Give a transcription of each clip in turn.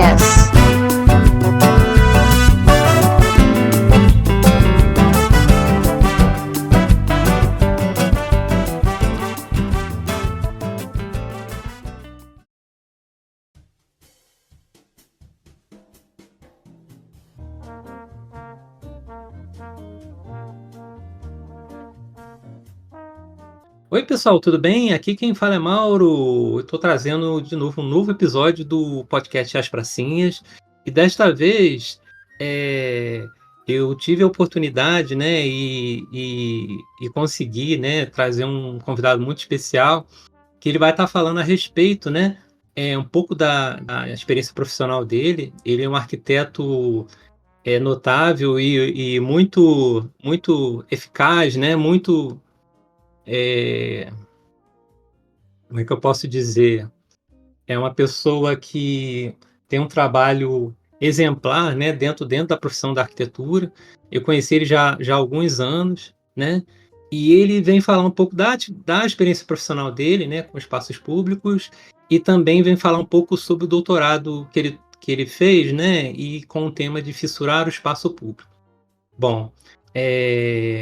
Pracinhas. Oi, pessoal, tudo bem? Aqui quem fala é Mauro. Eu estou trazendo de novo um novo episódio do podcast As Pracinhas. E desta vez eh, eu tive a oportunidade, né, e consegui, né, trazer um convidado muito especial, que ele vai estar falando a respeito, né, um pouco da experiência profissional dele. Ele é um arquiteto notável e muito eficaz, né, muito. eh, Como é que eu posso dizer? É uma pessoa que tem um trabalho exemplar, né, dentro da profissão da arquitetura. Eu conheci ele já há alguns anos, né, e ele vem falar um pouco da experiência profissional dele, né, com espaços públicos, e também vem falar um pouco sobre o doutorado que ele fez, né, e com o tema de fissurar o espaço público. Bom,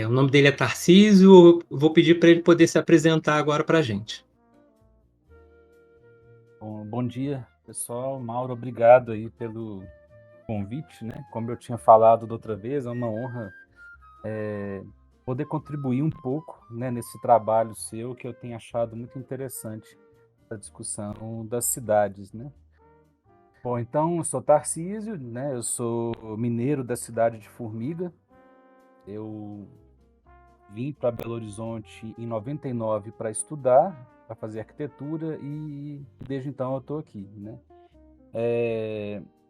o nome dele é Tarcísio. Eu vou pedir para ele poder se apresentar agora para a gente. Bom dia, pessoal. Mauro, obrigado aí pelo convite, né? Como eu tinha falado da outra vez, é uma honra poder contribuir um pouco, né, nesse trabalho seu que eu tenho achado muito interessante, a discussão das cidades, né? Bom, então, eu sou Tarcísio, né? Eu sou mineiro da cidade de Formiga. Eu vim para Belo Horizonte em 99 para estudar, para fazer arquitetura e desde então eu estou aqui, né?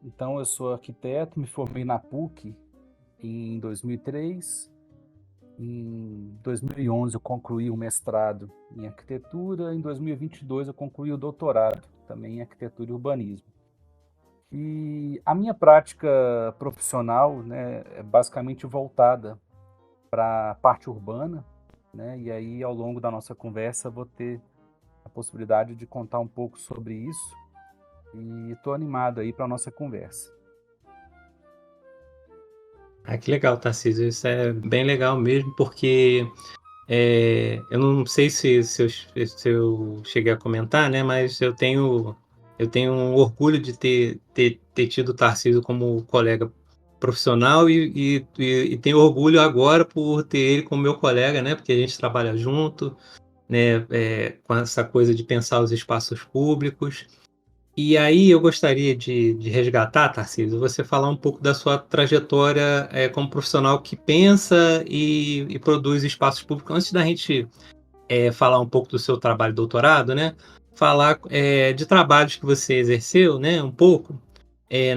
Então, eu sou arquiteto, me formei na PUC em 2003. Em 2011, eu concluí o mestrado em arquitetura. Em 2022, eu concluí o doutorado também em arquitetura e urbanismo. E a minha prática profissional, né, é basicamente voltada para a parte urbana, né? E aí, ao longo da nossa conversa, vou ter a possibilidade de contar um pouco sobre isso. E estou animado aí para a nossa conversa. Ah, que legal, Tarcísio. Isso é bem legal mesmo, porque eu não sei se eu cheguei a comentar, né? Mas eu tenho um orgulho de ter tido o Tarcísio como colega profissional e tenho orgulho agora por ter ele como meu colega, né? Porque a gente trabalha junto, né? Com essa coisa de pensar os espaços públicos. E aí eu gostaria de resgatar, Tarcísio, você falar um pouco da sua trajetória como profissional que pensa e produz espaços públicos. Antes da gente falar um pouco do seu trabalho de doutorado, né? Falar de trabalhos que você exerceu, né? Um pouco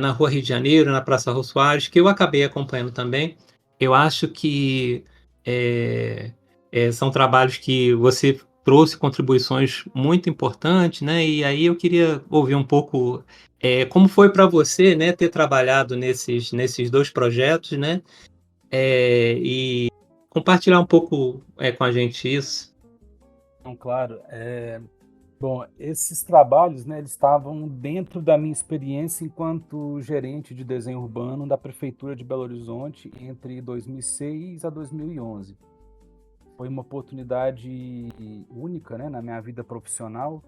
na Rua Rio de Janeiro, na Praça Jô Soares, que eu acabei acompanhando também. Eu acho que é, são trabalhos que você trouxe contribuições muito importantes, né? E aí eu queria ouvir um pouco como foi para você, né, ter trabalhado nesses dois projetos, né? E compartilhar um pouco com a gente isso. Então, claro, bom, esses trabalhos, né, eles estavam dentro da minha experiência enquanto gerente de desenho urbano da Prefeitura de Belo Horizonte entre 2006 a 2011. Foi uma oportunidade única, né, na minha vida profissional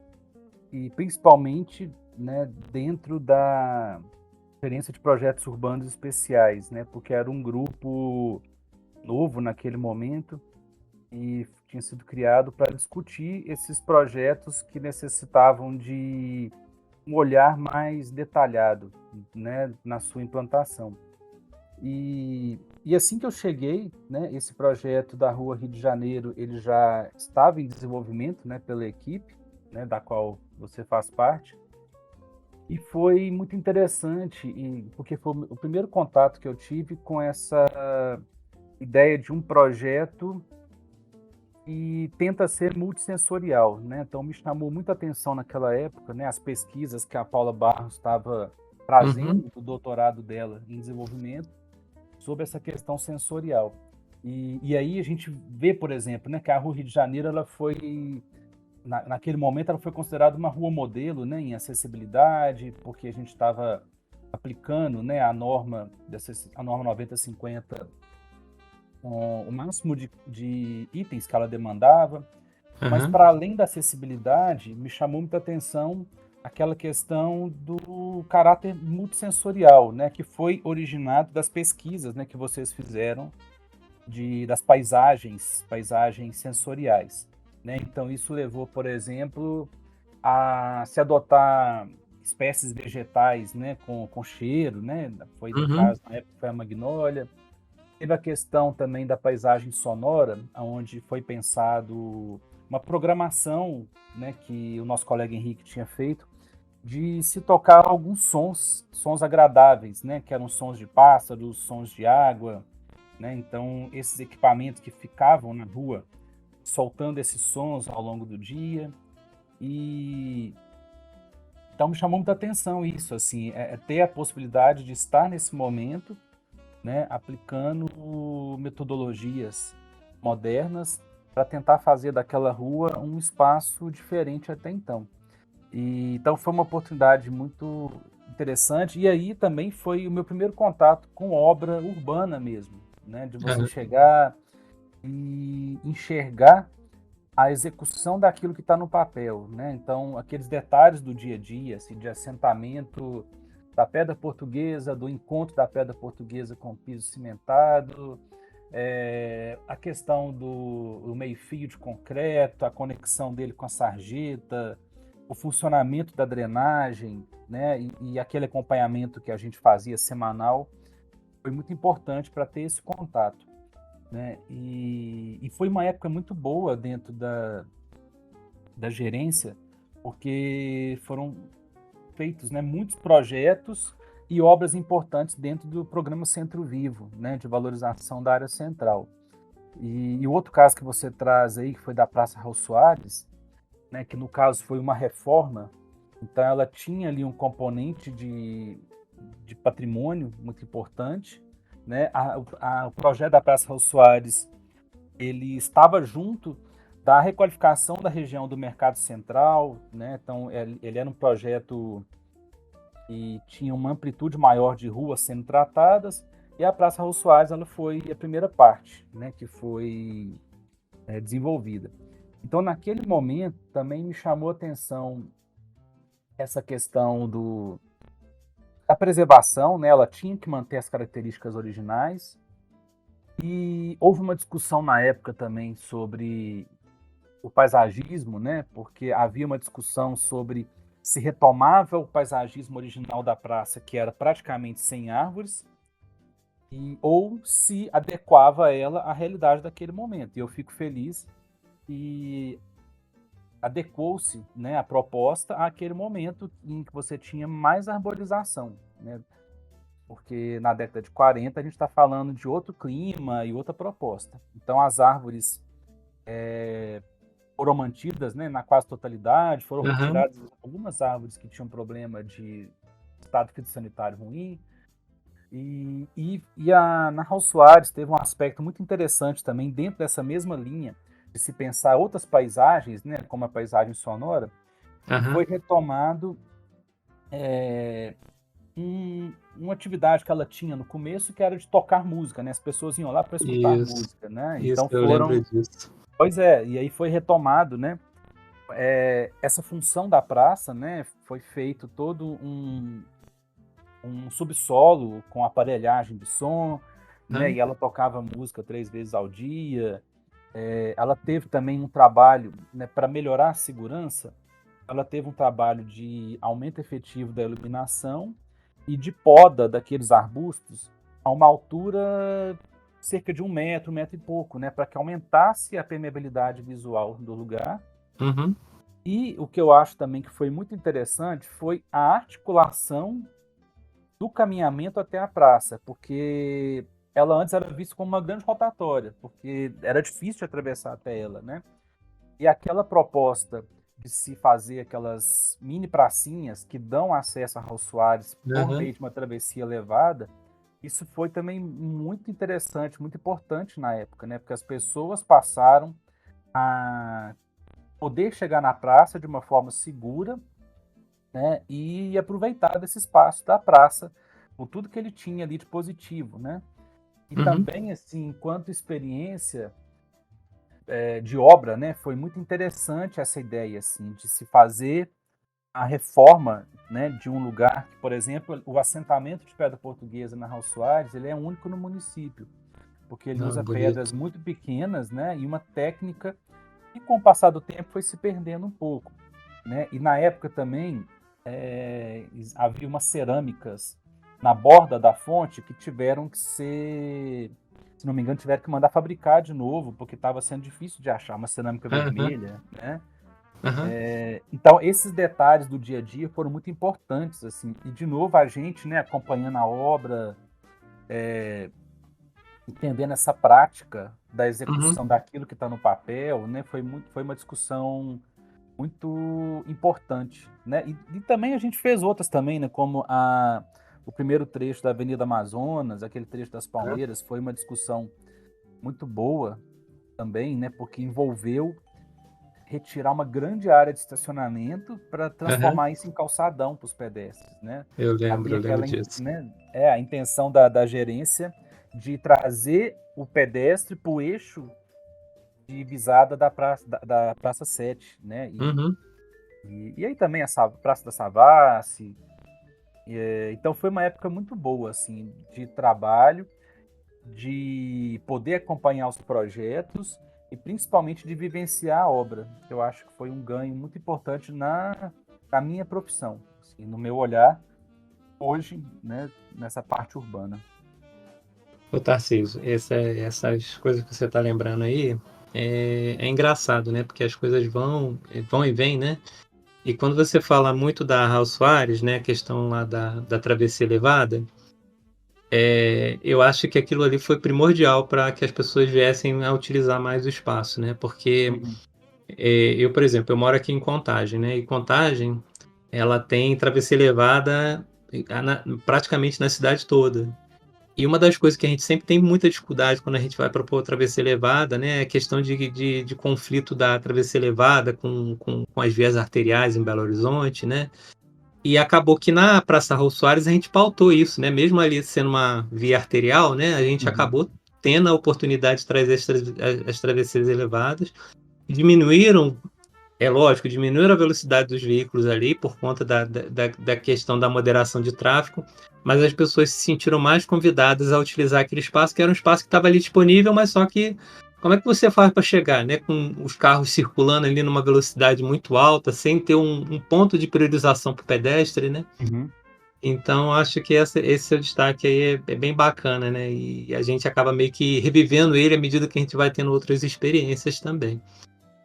e principalmente, né, dentro da gerência de projetos urbanos especiais, né, porque era um grupo novo naquele momento e tinha sido criado para discutir esses projetos que necessitavam de um olhar mais detalhado, né, na sua implantação. E assim que eu cheguei, né, esse projeto da Rua Rio de Janeiro, ele já estava em desenvolvimento, né, pela equipe, né, da qual você faz parte, e foi muito interessante, porque foi o primeiro contato que eu tive com essa ideia de um projeto e tenta ser multissensorial, né? Então me chamou muita atenção naquela época, né, as pesquisas que a Paula Barros estava Uhum. trazendo do doutorado dela em desenvolvimento sobre essa questão sensorial. E aí a gente vê, por exemplo, né, que a Rua Rio de Janeiro ela foi naquele momento ela foi considerada uma rua modelo, né, em acessibilidade, porque a gente estava aplicando, né, a norma 9050 com o máximo de itens que ela demandava, mas Aham. para além da acessibilidade, me chamou muita atenção aquela questão do caráter multissensorial, né, que foi originado das pesquisas, né, que vocês fizeram das paisagens sensoriais, né? Então isso levou, por exemplo, a se adotar espécies vegetais, né, com cheiro, né? Foi no Uhum. caso, na época foi a magnólia. Teve a questão também da paisagem sonora, onde foi pensado uma programação, né, que o nosso colega Henrique tinha feito, de se tocar alguns sons agradáveis, né, que eram sons de pássaros, sons de água, né? Então, esses equipamentos que ficavam na rua soltando esses sons ao longo do dia. E então me chamou muita atenção isso, assim, é ter a possibilidade de estar nesse momento, né, aplicando metodologias modernas para tentar fazer daquela rua um espaço diferente até então. E então foi uma oportunidade muito interessante. E aí também foi o meu primeiro contato com obra urbana mesmo, né? De você Aham. chegar e enxergar a execução daquilo que está no papel, né? Então, aqueles detalhes do dia a dia, assim, de assentamento da pedra portuguesa, do encontro da pedra portuguesa com o piso cimentado, a questão do meio-fio de concreto, a conexão dele com a sarjeta, o funcionamento da drenagem, né? E aquele acompanhamento que a gente fazia semanal foi muito importante para ter esse contato, né? E foi uma época muito boa dentro da gerência, porque foram feitos, né, muitos projetos e obras importantes dentro do programa Centro Vivo, né, de valorização da área central. E o outro caso que você traz aí, que foi da Praça Raul Soares, né, que no caso foi uma reforma, então ela tinha ali um componente de patrimônio muito importante, né? O projeto da Praça Raul Soares, ele estava junto da requalificação da região do Mercado Central, né? Então ele era um projeto que tinha uma amplitude maior de ruas sendo tratadas, e a Praça Raul Soares ela foi a primeira parte, né, que foi desenvolvida. Então, naquele momento, também me chamou a atenção essa questão da preservação, né? Ela tinha que manter as características originais, e houve uma discussão na época também sobre o paisagismo, né? Porque havia uma discussão sobre se retomava o paisagismo original da praça, que era praticamente sem árvores, ou se adequava ela à realidade daquele momento. E eu fico feliz que adequou-se, né, a proposta àquele momento em que você tinha mais arborização, né? Porque na década de 40 a gente está falando de outro clima e outra proposta. Então as árvores foram mantidas, né, na quase totalidade, foram Aham. retiradas algumas árvores que tinham problema de estado fitossanitário ruim. Na Raul Soares teve um aspecto muito interessante também, dentro dessa mesma linha, de se pensar outras paisagens, né, como a paisagem sonora, que Aham. foi retomado uma atividade que ela tinha no começo, que era de tocar música, né? As pessoas iam lá para escutar Isso. música, né? Isso, Então eu lembro foram. disso. Pois é, e aí foi retomado, né? Essa função da praça, né? Foi feito todo um subsolo com aparelhagem de som, né? Aham. E ela tocava música 3 vezes ao dia. Ela teve também um trabalho, né, para melhorar a segurança. Ela teve um trabalho de aumento efetivo da iluminação e de poda daqueles arbustos a uma altura cerca de 1 metro, 1 metro e pouco, né, para que aumentasse a permeabilidade visual do lugar. Uhum. E o que eu acho também que foi muito interessante foi a articulação do caminhamento até a praça, porque ela antes era vista como uma grande rotatória, porque era difícil de atravessar até ela, né? E aquela proposta de se fazer aquelas mini pracinhas que dão acesso a Raul Soares por Aham. meio de uma travessia elevada, isso foi também muito interessante, muito importante na época, né? Porque as pessoas passaram a poder chegar na praça de uma forma segura, né? E aproveitar desse espaço da praça com tudo que ele tinha ali de positivo, né? E Uhum. também, assim, enquanto experiência de obra, né, foi muito interessante essa ideia, assim, de se fazer a reforma, né, de um lugar que, por exemplo, o assentamento de pedra portuguesa na Raul Soares, ele é único no município, porque ele Ah, usa pedras bonito. muito pequenas, né, e uma técnica que, com o passar do tempo, foi se perdendo um pouco, né? E na época também havia umas cerâmicas na borda da fonte que tiveram que ser, se não me engano, tiveram que mandar fabricar de novo, porque estava sendo difícil de achar uma cerâmica Aham, vermelha, né? aham, Então, esses detalhes do dia a dia foram muito importantes, assim. E, de novo, a gente, né, acompanhando a obra, entendendo essa prática da uhum. execução daquilo que está no papel, né, foi uma discussão muito importante, né? E também a gente fez outras também, né, como o primeiro trecho da Avenida Amazonas, aquele trecho das Aham, Palmeiras, foi uma discussão muito boa também, né, porque envolveu retirar uma grande área de estacionamento para aham. transformar isso em calçadão para os pedestres, né? Eu Havia lembro aquela, disso. né, a intenção da gerência de trazer o pedestre para o eixo de visada da Praça 7, né? Uhum. E aí também a Praça da Savassi. Então foi uma época muito boa, assim, de trabalho, de poder acompanhar os projetos e principalmente de vivenciar a obra. Eu acho que foi um ganho muito importante na minha profissão, assim, no meu olhar hoje, né, nessa parte urbana. Ô, Tarcísio, essas coisas que você está lembrando aí é engraçado, né? Porque as coisas vão e vêm, né? E quando você fala muito da Raul Soares, né? A questão lá da travessia elevada, eu acho que aquilo ali foi primordial para que as pessoas viessem a utilizar mais o espaço, né? Porque Uhum, eu, por exemplo, eu moro aqui em Contagem, né? E Contagem, ela tem travessia elevada praticamente na cidade toda. E uma das coisas que a gente sempre tem muita dificuldade quando a gente vai propor a travessia elevada, né, é a questão de conflito da travessia elevada com as vias arteriais em Belo Horizonte, né? E acabou que na Praça Raul Soares a gente pautou isso, né? Mesmo ali sendo uma via arterial, né? A gente uhum, acabou tendo a oportunidade de trazer as travessias elevadas. Diminuíram, é lógico, diminuíram a velocidade dos veículos ali por conta da questão da moderação de tráfego, mas as pessoas se sentiram mais convidadas a utilizar aquele espaço, que era um espaço que estava ali disponível, mas só que como é que você faz para chegar, né? Com os carros circulando ali numa velocidade muito alta, sem ter um ponto de priorização para o pedestre, né? uhum. Então, acho que esse seu destaque aí é bem bacana, né? E a gente acaba meio que revivendo ele à medida que a gente vai tendo outras experiências também.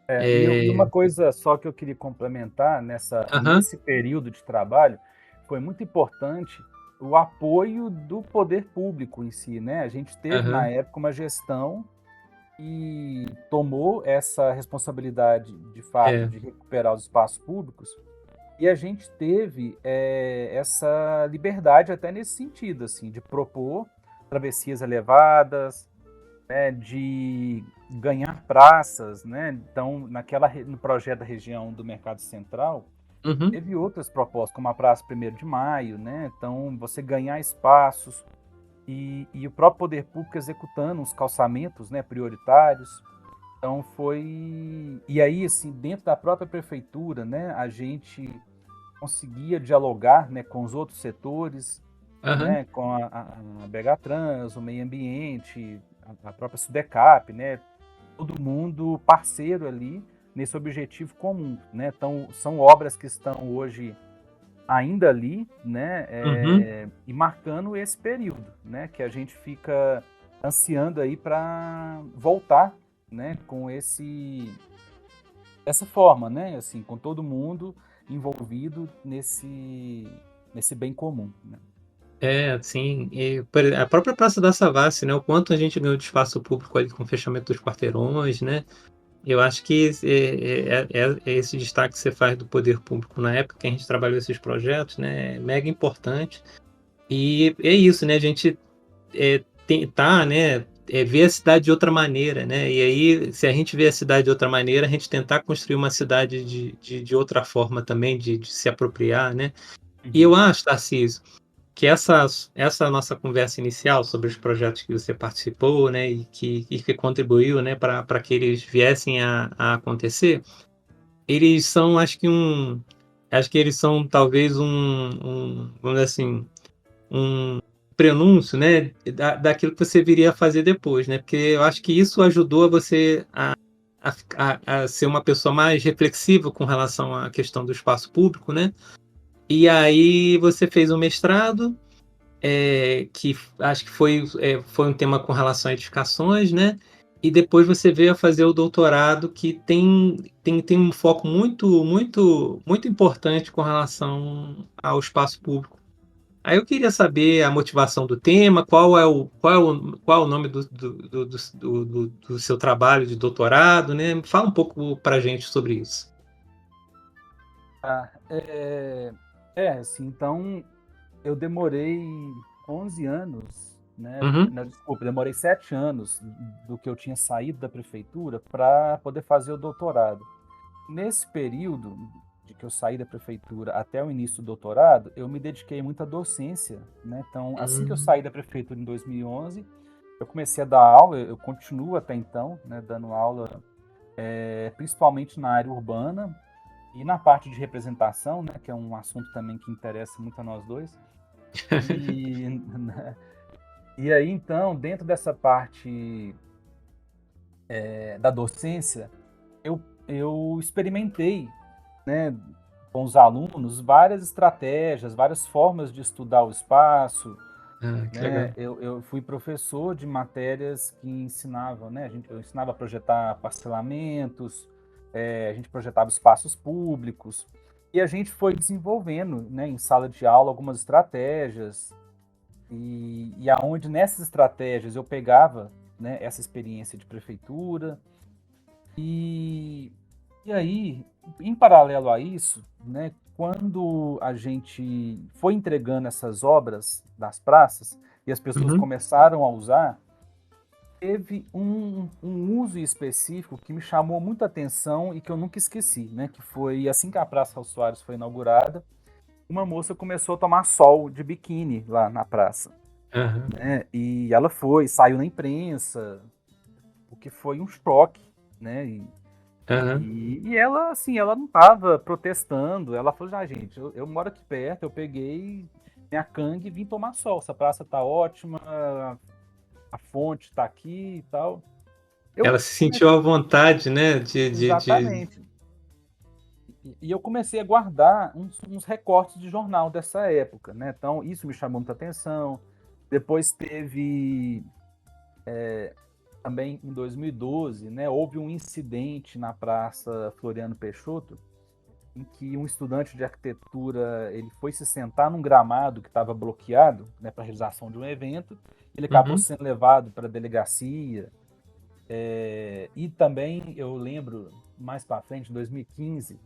E uma É... coisa só que eu queria complementar Aham, nesse período de trabalho, foi muito importante o apoio do poder público em si, né? A gente teve na aham, época uma gestão que tomou essa responsabilidade de fato é. de recuperar os espaços públicos e a gente teve essa liberdade até nesse sentido, assim, de propor travessias elevadas, né, de ganhar praças, né? Então, no projeto da região do Mercado Central, Uhum, teve outras propostas, como a Praça 1º de Maio, né? Então, você ganhar espaços e o próprio poder público executando os calçamentos, né, prioritários. Então, foi... E aí, assim, dentro da própria prefeitura, né, a gente conseguia dialogar, né, com os outros setores, aham. né, com a BH Trans, o meio ambiente, a própria Sudecap, né, todo mundo parceiro ali nesse objetivo comum, né? Então, são obras que estão hoje ainda ali, né, Uhum. e marcando esse período, né, que a gente fica ansiando aí para voltar, né, com essa forma, né, assim, com todo mundo envolvido nesse bem comum, né? Sim. E a própria Praça da Savassi, né? O quanto a gente ganhou de espaço público ali com o fechamento dos quarteirões, né? Eu acho que é esse destaque que você faz do poder público na época que a gente trabalhou esses projetos, né? É mega importante. E é isso, né? A gente tentar, né? Ver a cidade de outra maneira, né? E aí, se a gente vê a cidade de outra maneira, a gente tentar construir uma cidade de outra forma também, de se apropriar, né? E eu Uhum, acho, Tarcísio, que essa nossa conversa inicial sobre os projetos que você participou, né, e que contribuiu, né, para que eles viessem a acontecer, eles são acho que eles são talvez vamos dizer assim, um prenúncio, né, daquilo que você viria a fazer depois, né, porque eu acho que isso ajudou a você a ser uma pessoa mais reflexiva com relação à questão do espaço público, né, e aí você fez um mestrado, que acho que foi um tema com relação a edificações, né? E depois você veio a fazer o doutorado, que tem um foco muito importante com relação ao espaço público. Aí eu queria saber a motivação do tema, qual é o nome do seu trabalho de doutorado, né? Fala um pouco para a gente sobre isso. Ah, assim, então eu demorei 11 anos, né? Uhum, Não, desculpa, demorei 7 anos do que eu tinha saído da prefeitura para poder fazer o doutorado. Nesse período de que eu saí da prefeitura até o início do doutorado, eu me dediquei muito à docência, né? Então, assim que eu hum, saí da prefeitura em 2011, eu comecei a dar aula, eu continuo até então, né, dando aula, principalmente na área urbana e na parte de representação, né, que é um assunto também que interessa muito a nós dois. E, e aí, então, dentro dessa parte da docência, eu experimentei, né, com os alunos várias estratégias, várias formas de estudar o espaço, que né? legal. Eu fui professor de matérias que ensinavam, né? Eu ensinava a projetar parcelamentos, a gente projetava espaços públicos e a gente foi desenvolvendo, né, em sala de aula algumas estratégias e aonde nessas estratégias eu pegava, né, essa experiência de prefeitura e, e aí, em paralelo a isso, né, quando a gente foi entregando essas obras das praças e as pessoas Uhum. começaram a usar, teve um uso específico que me chamou muita atenção e que eu nunca esqueci, né, que foi assim que a Praça Raul Soares foi inaugurada, uma moça começou a tomar sol de biquíni lá na praça, Aham, né, e ela saiu na imprensa, o que foi um choque, né, aham. e ela, assim, ela não estava protestando. Ela falou, ah, gente, eu moro aqui perto, eu peguei minha cangue e vim tomar sol. Essa praça tá ótima, a fonte tá aqui e tal. Eu Ela se sentiu comecei, à vontade, né, de exatamente. E eu comecei a guardar uns recortes de jornal dessa época, né? Então, isso me chamou muita atenção. Depois teve, também em 2012, né? Houve um incidente na Praça Floriano Peixoto, em que um estudante de arquitetura ele foi se sentar num gramado que estava bloqueado, né, para a realização de um evento. Ele acabou Uhum, sendo levado para a delegacia. E também eu lembro mais para frente, em 2015,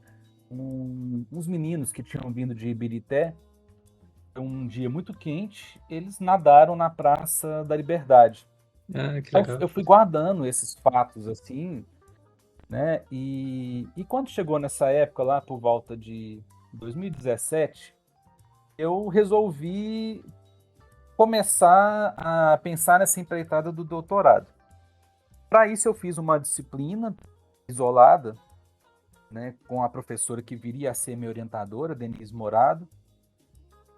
uns meninos que tinham vindo de Ibirité, um dia muito quente, eles nadaram na Praça da Liberdade. que Então legal. eu fui guardando esses fatos assim, né? E quando chegou nessa época lá por volta de 2017, eu resolvi começar a pensar nessa empreitada do doutorado. Para isso eu fiz uma disciplina isolada, né, com a professora que viria a ser minha orientadora, Denise Morado.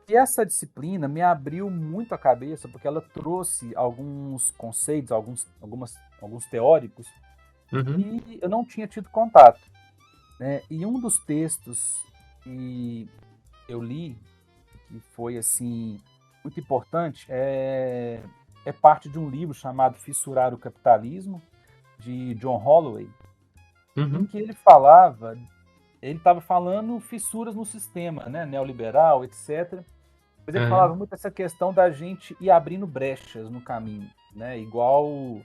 E essa disciplina me abriu muito a cabeça, porque ela trouxe alguns conceitos, alguns teóricos Uhum, que eu não tinha tido contato, né? E um dos textos que eu li, que foi assim muito importante, é parte de um livro chamado Fissurar o Capitalismo, de John Holloway, em uhum, que ele estava falando fissuras no sistema, né, neoliberal, etc. Mas ele falava aham, muito dessa questão da gente ir abrindo brechas no caminho, né, igual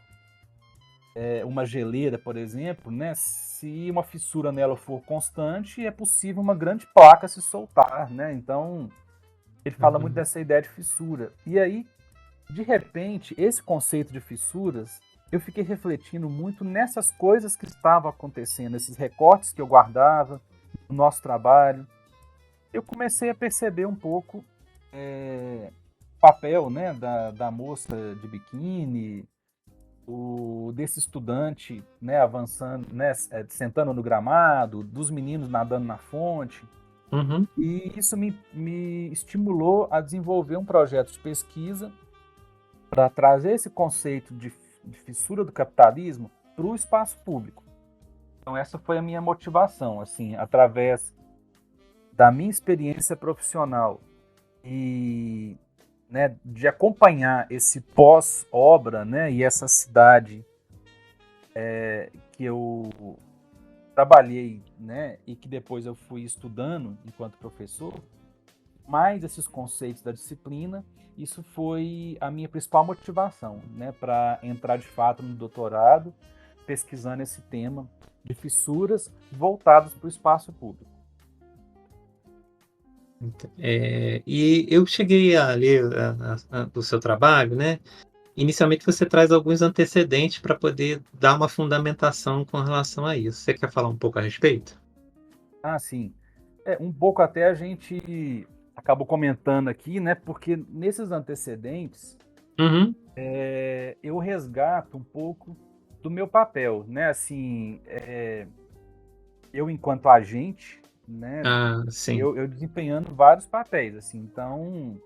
uma geleira, por exemplo, né, se uma fissura nela for constante, é possível uma grande placa se soltar, né? Então, ele fala muito uhum, dessa ideia de fissura. E aí, de repente, esse conceito de fissuras, eu fiquei refletindo muito nessas coisas que estavam acontecendo, esses recortes que eu guardava no nosso trabalho. Eu comecei a perceber um pouco papel, né, da moça de biquíni, desse estudante, né, avançando, né, sentando no gramado, dos meninos nadando na fonte. Uhum. E isso me estimulou a desenvolver um projeto de pesquisa para trazer esse conceito de fissura do capitalismo para o espaço público. Então essa foi a minha motivação, assim, através da minha experiência profissional e, né, de acompanhar esse pós-obra, né, e essa cidade que eu trabalhei, né, e que depois eu fui estudando enquanto professor, mais esses conceitos da disciplina, isso foi a minha principal motivação, né, para entrar de fato no doutorado, pesquisando esse tema de fissuras voltadas para o espaço público. E eu cheguei a ler o seu trabalho, né? Inicialmente você traz alguns antecedentes para poder dar uma fundamentação com relação a isso. Você quer falar um pouco a respeito? Ah, sim. Um pouco até a gente acabou comentando aqui, né? Porque nesses antecedentes Uhum. eu resgato um pouco do meu papel, né? Assim, eu enquanto agente, né? Ah, sim. Eu desempenhando vários papéis, assim. Então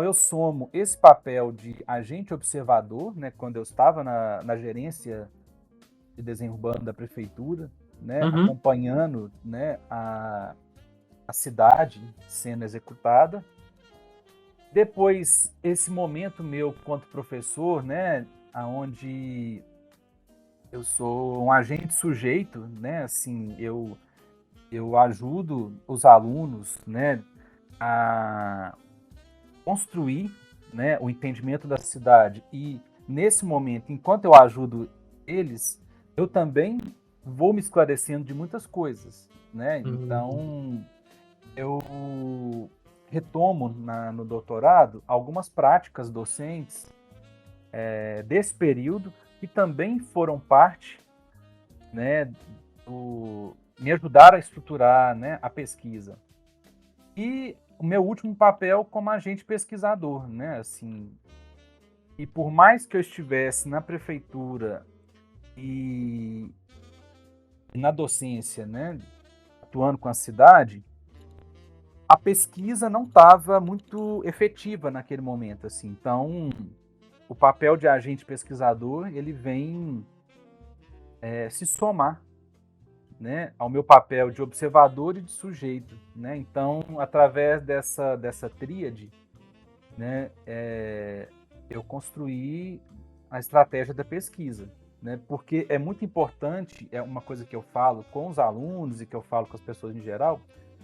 eu somo esse papel de agente observador, né? Quando eu estava na gerência de desenho urbano da prefeitura, né? Uhum. Acompanhando, né? A cidade sendo executada. Depois, esse momento meu quanto professor, né, aonde eu sou um agente sujeito, né, assim, eu ajudo os alunos, né, a construir, né, o entendimento da cidade e nesse momento, enquanto eu ajudo eles, eu também vou me esclarecendo de muitas coisas, né? Uhum. Então, eu retomo no doutorado algumas práticas docentes desse período que também foram parte, né, me ajudaram a estruturar, né, a pesquisa. E o meu último papel como agente pesquisador, né, assim, e por mais que eu estivesse na prefeitura e na docência, né, atuando com a cidade, a pesquisa não estava muito efetiva naquele momento, assim. Então, o papel de agente pesquisador ele vem se somar, né, ao meu papel de observador e de sujeito, né? Então, através dessa tríade, né, eu construí a estratégia da pesquisa, né? Porque é muito importante, é uma coisa que eu falo com os alunos e que eu falo com as pessoas em geral,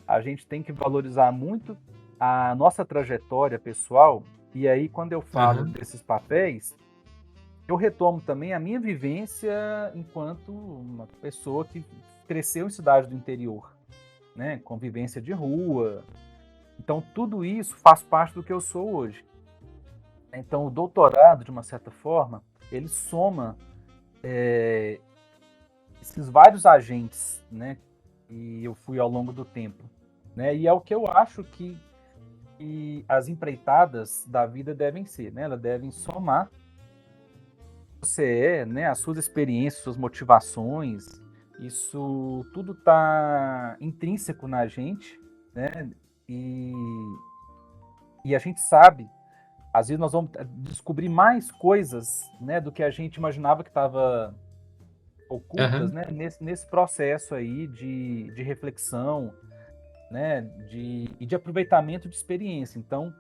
a gente tem que valorizar muito a nossa trajetória pessoal. E aí, quando eu falo Aham. desses papéis, eu retomo também a minha vivência enquanto uma pessoa que cresceu em cidade do interior, né? Convivência de rua. Então, tudo isso faz parte do que eu sou hoje. Então, o doutorado, de uma certa forma, ele soma esses vários agentes, né? E eu fui ao longo do tempo, né? E é o que eu acho que as empreitadas da vida devem ser, né? Elas devem somar você né? As suas experiências, suas motivações, isso tudo está intrínseco na gente, né? E, e a gente sabe, às vezes nós vamos descobrir mais coisas, né? Do que a gente imaginava que estava ocultas, Aham. né? Nesse processo aí de reflexão, né? E de aproveitamento de experiência. Então,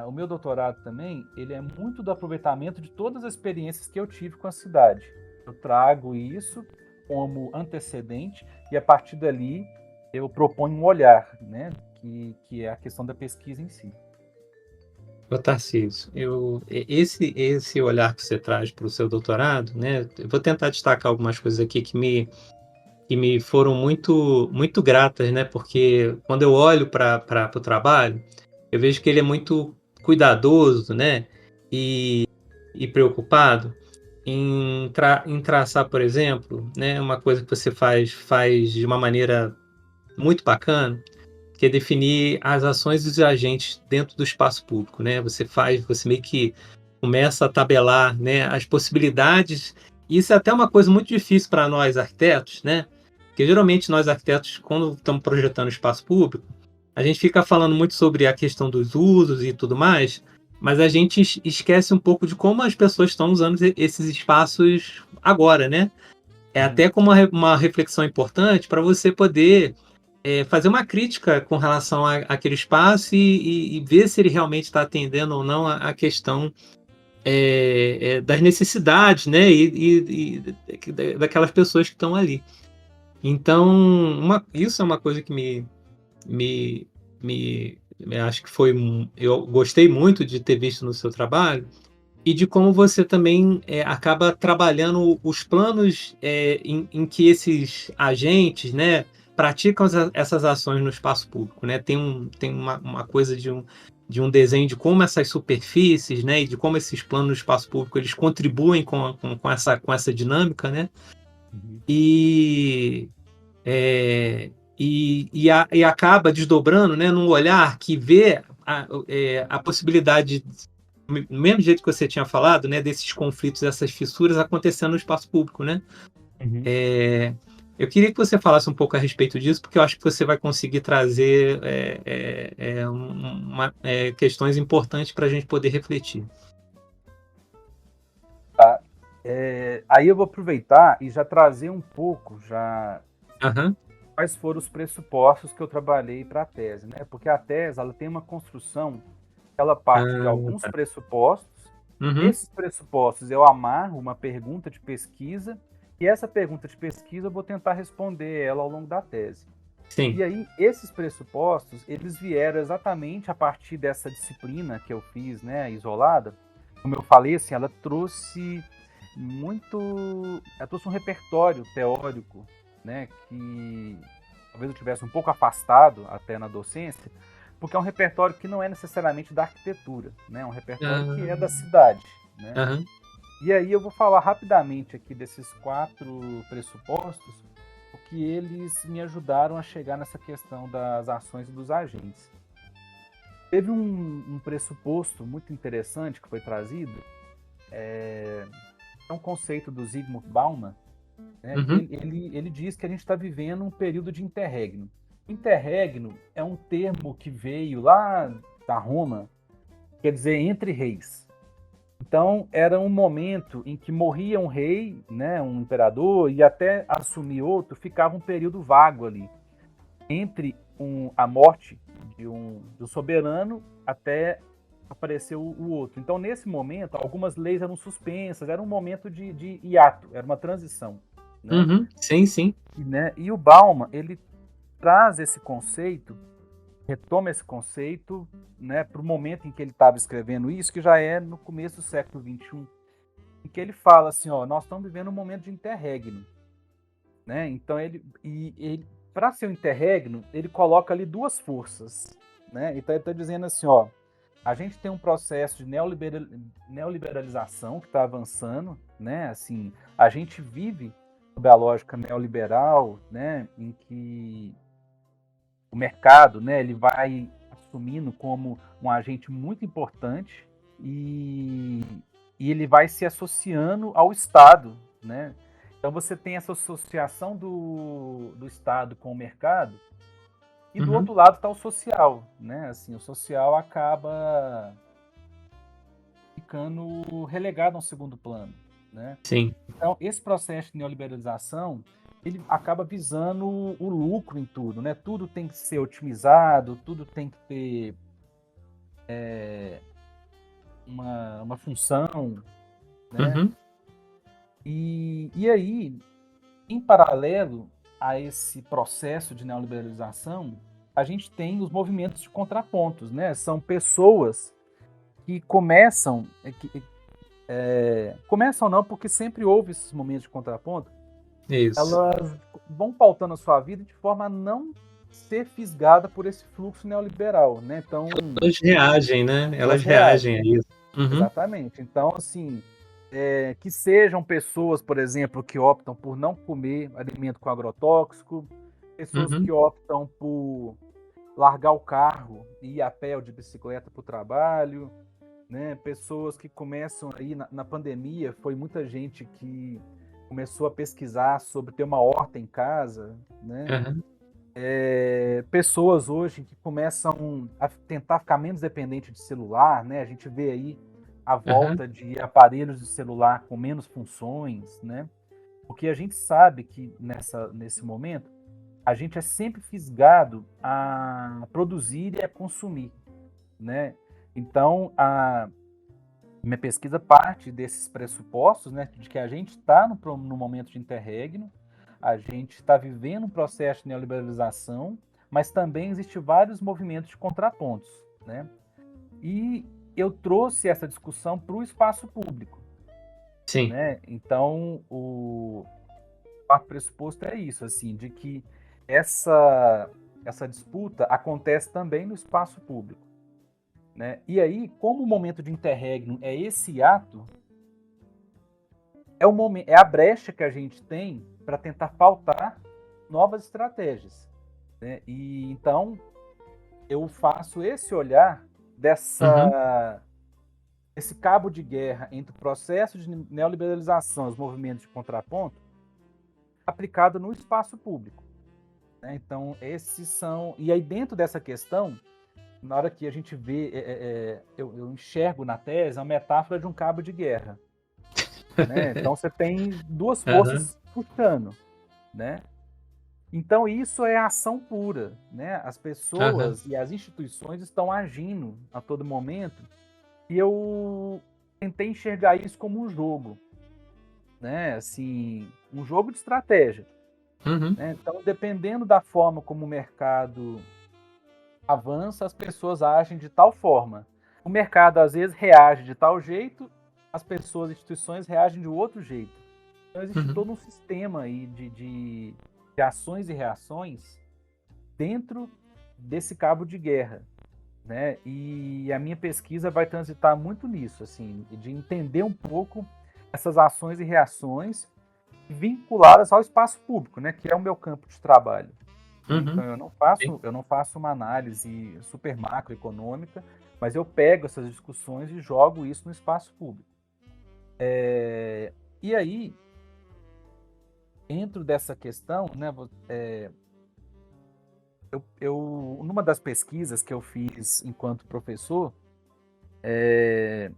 o meu doutorado também, ele é muito do aproveitamento de todas as experiências que eu tive com a cidade. Eu trago isso como antecedente e a partir dali eu proponho um olhar, né, que é a questão da pesquisa em si. Ô Tarcísio, esse olhar que você traz para o seu doutorado, né? Eu vou tentar destacar algumas coisas aqui que me foram muito gratas, né? Porque quando eu olho para o trabalho, eu vejo que ele é muito cuidadoso, né? E preocupado em traçar, por exemplo, né? Uma coisa que você faz de uma maneira muito bacana, que é definir as ações dos agentes dentro do espaço público, né? Você meio que começa a tabelar, né, as possibilidades. Isso é até uma coisa muito difícil para nós arquitetos, né? Porque geralmente nós arquitetos, quando estamos projetando espaço público, a gente fica falando muito sobre a questão dos usos e tudo mais, mas a gente esquece um pouco de como as pessoas estão usando esses espaços agora, né? É Uhum. até como uma reflexão importante para você poder fazer uma crítica com relação àquele espaço e ver se ele realmente está atendendo ou não a questão das necessidades, né? Daquelas pessoas que estão ali. Então, isso é uma coisa que me, acho que eu gostei muito de ter visto no seu trabalho e de como você também acaba trabalhando os planos em que esses agentes, né, praticam essas ações no espaço público, né? Tem uma coisa de um desenho de como essas superfícies, né, e de como esses planos no espaço público eles contribuem com essa dinâmica, né? Uhum. E e acaba desdobrando, né, num olhar que vê a possibilidade, no mesmo jeito que você tinha falado, né, desses conflitos, dessas fissuras acontecendo no espaço público, né? Uhum. Eu queria que você falasse um pouco a respeito disso, porque eu acho que você vai conseguir trazer questões importantes para a gente poder refletir. Tá. Aí eu vou aproveitar e já trazer um pouco já Aham. quais foram os pressupostos que eu trabalhei para a tese, né? Porque a tese ela tem uma construção, ela parte de alguns Tá. pressupostos. Uhum. Esses pressupostos eu amarro uma pergunta de pesquisa e essa pergunta de pesquisa eu vou tentar responder ela ao longo da tese. Sim. E aí esses pressupostos eles vieram exatamente a partir dessa disciplina que eu fiz, né, isolada. Como eu falei, assim, ela trouxe um repertório teórico, né, que talvez eu tivesse um pouco afastado até na docência, porque é um repertório que não é necessariamente da arquitetura, né, é um repertório que é da cidade, né. Aham. E aí eu vou falar rapidamente aqui desses 4 pressupostos, porque eles me ajudaram a chegar nessa questão das ações e dos agentes. Teve um pressuposto muito interessante que foi trazido, é um conceito do Zygmunt Bauman, né, que Uhum. ele diz que a gente está vivendo um período de interregno. Interregno é um termo que veio lá da Roma, quer dizer entre reis. Então era um momento em que morria um rei, né, um imperador, e até assumir outro ficava um período vago ali entre a morte de um soberano até aparecer o outro. Então, nesse momento, algumas leis eram suspensas, era um momento de hiato, era uma transição. Né? Uhum. Sim, sim. E o Bauman, ele traz esse conceito, retoma esse conceito, né, para o momento em que ele estava escrevendo isso, que já é no começo do século XXI, em que ele fala assim, ó, nós estamos vivendo um momento de interregno. Né? Então, ele para ser um interregno, ele coloca ali duas forças. Né? Então, ele está dizendo assim, ó, a gente tem um processo de neoliberalização que está avançando, né? Assim, a gente vive sob a lógica neoliberal, né? Em que o mercado, né? Ele vai assumindo como um agente muito importante e, e ele vai se associando ao Estado, né? Então você tem essa associação do Estado com o mercado e do Uhum. outro lado está o social, né? Assim, o social acaba ficando relegado a um segundo plano, né? Sim. Então, esse processo de neoliberalização, ele acaba visando o lucro em tudo, né? Tudo tem que ser otimizado, tudo tem que ter uma função, né? Uhum. E aí, em paralelo a esse processo de neoliberalização, a gente tem os movimentos de contrapontos, né? São pessoas que começam não, porque sempre houve esses momentos de contraponto, Isso. elas vão pautando a sua vida de forma a não ser fisgada por esse fluxo neoliberal, né? Então, Elas reagem, né? elas Elas reagem. reagem a isso. Uhum. Exatamente. Então, assim, que sejam pessoas, por exemplo, que optam por não comer alimento com agrotóxico, pessoas Uhum. que optam por largar o carro e ir a pé ou de bicicleta para o trabalho, né? Pessoas que começam aí na pandemia, foi muita gente que começou a pesquisar sobre ter uma horta em casa, né? Aham, Pessoas hoje que começam a tentar ficar menos dependente de celular, né? A gente vê aí a aham, volta de aparelhos de celular com menos funções, né? Porque a gente sabe que nesse momento a gente é sempre fisgado a produzir e a consumir, né? Então, a minha pesquisa parte desses pressupostos, né, de que a gente está no momento de interregno, a gente está vivendo um processo de neoliberalização, mas também existem vários movimentos de contrapontos, né? E eu trouxe essa discussão para o espaço público, sim. né? Então, o quarto pressuposto é isso, assim, de que essa disputa acontece também no espaço público, né? E aí, como o momento de interregno é esse ato, é a brecha que a gente tem para tentar pautar novas estratégias, né? E então eu faço esse olhar Uhum, esse cabo de guerra entre o processo de neoliberalização e os movimentos de contraponto aplicado no espaço público, né? Então esses são, e aí dentro dessa questão, na hora que a gente vê, eu enxergo na tese a metáfora de um cabo de guerra, né? Então você tem duas aham, forças puxando, né? Então isso é ação pura, né? As aham, pessoas e as instituições estão agindo a todo momento e eu tentei enxergar isso como um jogo, né? Assim, um jogo de estratégia, uhum, né? Então, dependendo da forma como o mercado avança, as pessoas agem de tal forma. O mercado às vezes reage de tal jeito, as pessoas, instituições reagem de outro jeito. Então existe uhum. todo um sistema aí de ações e reações dentro desse cabo de guerra, né? E a minha pesquisa vai transitar muito nisso, assim, de entender um pouco essas ações e reações vinculadas ao espaço público, né? Que é o meu campo de trabalho. Né? Então Uhum. Sim. eu não faço uma análise super macroeconômica, mas eu pego essas discussões e jogo isso no espaço público. E aí, dentro dessa questão, né? Numa das pesquisas que eu fiz enquanto professor, é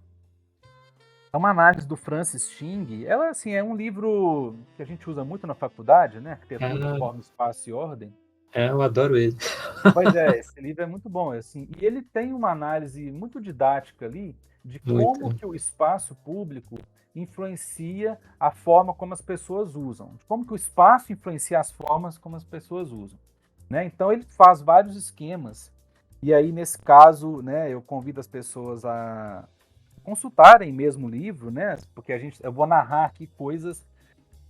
uma análise do Francis Xing. Ela, assim, é um livro que a gente usa muito na faculdade, né? Arquitetura, Ah, Forma, Espaço e Ordem. eu adoro ele. Pois é, esse livro é muito bom, assim, e ele tem uma análise muito didática ali de como Muito. que o espaço público influencia a forma como as pessoas usam, de como que o espaço influencia as formas como as pessoas usam, né? Então ele faz vários esquemas, e aí nesse caso, né, eu convido as pessoas a consultarem mesmo o livro, né? Porque eu vou narrar aqui coisas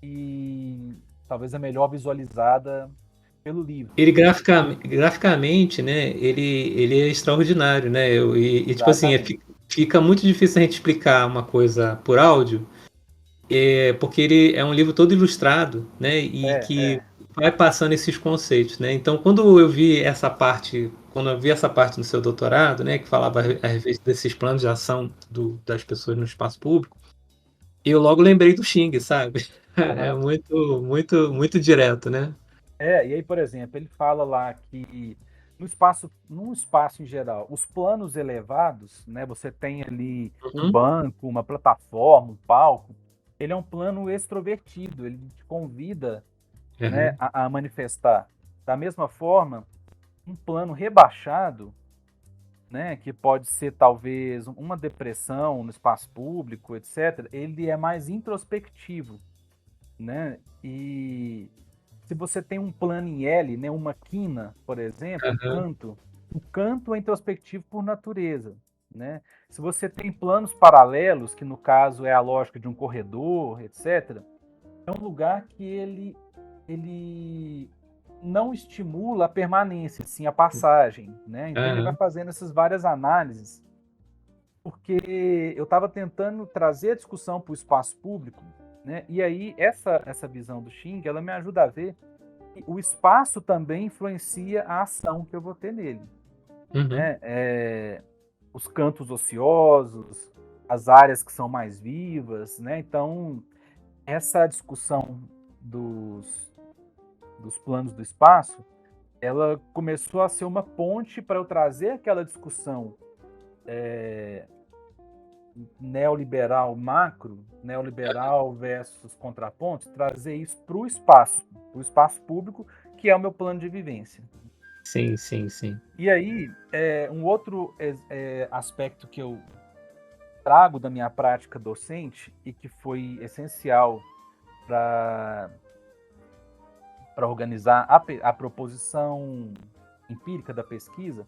que talvez é melhor visualizada pelo livro. Ele graficamente, né, ele é extraordinário, né, tipo assim, Exatamente. fica muito difícil a gente explicar uma coisa por áudio, porque ele é um livro todo ilustrado, né, e É, que é. vai passando esses conceitos, né. Então quando eu vi essa parte no seu doutorado, né, que falava a respeito desses planos de ação das pessoas no espaço público, eu logo lembrei do Xing, sabe. É Aham. muito, muito, muito direto, né. E aí, por exemplo, ele fala lá que num espaço em geral, os planos elevados, né, você tem ali um Uhum, banco, uma plataforma, um palco, ele é um plano extrovertido, ele te convida, né, aham, a manifestar. Da mesma forma, um plano rebaixado, né, que pode ser talvez uma depressão no espaço público, etc., ele é mais introspectivo, né? E se você tem um plano em L, né, uma quina, por exemplo, aham, o canto é introspectivo por natureza, né? Se você tem planos paralelos, que no caso é a lógica de um corredor, etc., é um lugar que ele não estimula a permanência, sim a passagem, né? Então ele vai aham. fazendo essas várias análises, porque eu estava tentando trazer a discussão para o espaço público, né? E aí essa visão do Xing, ela me ajuda a ver o espaço também influencia a ação que eu vou ter nele, Uhum. né? Os cantos ociosos, as áreas que são mais vivas, né? Então, essa discussão dos planos do espaço, ela começou a ser uma ponte para eu trazer aquela discussão neoliberal macro, neoliberal versus contrapontos, trazer isso para o espaço público, que é o meu plano de vivência. Sim, sim, sim. E aí, um outro aspecto que eu trago da minha prática docente e que foi essencial para organizar a proposição empírica da pesquisa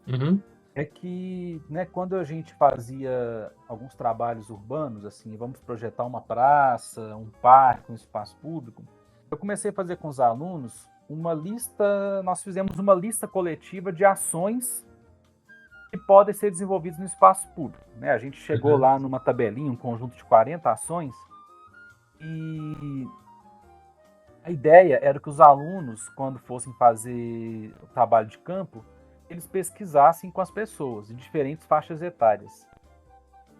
Uhum. é que, né, quando a gente fazia alguns trabalhos urbanos, assim, vamos projetar uma praça, um parque, um espaço público, eu comecei a fazer com os alunos nós fizemos uma lista coletiva de ações que podem ser desenvolvidas no espaço público, né? A gente chegou Uhum. lá numa tabelinha, um conjunto de 40 ações, e a ideia era que os alunos, quando fossem fazer o trabalho de campo, eles pesquisassem com as pessoas em diferentes faixas etárias,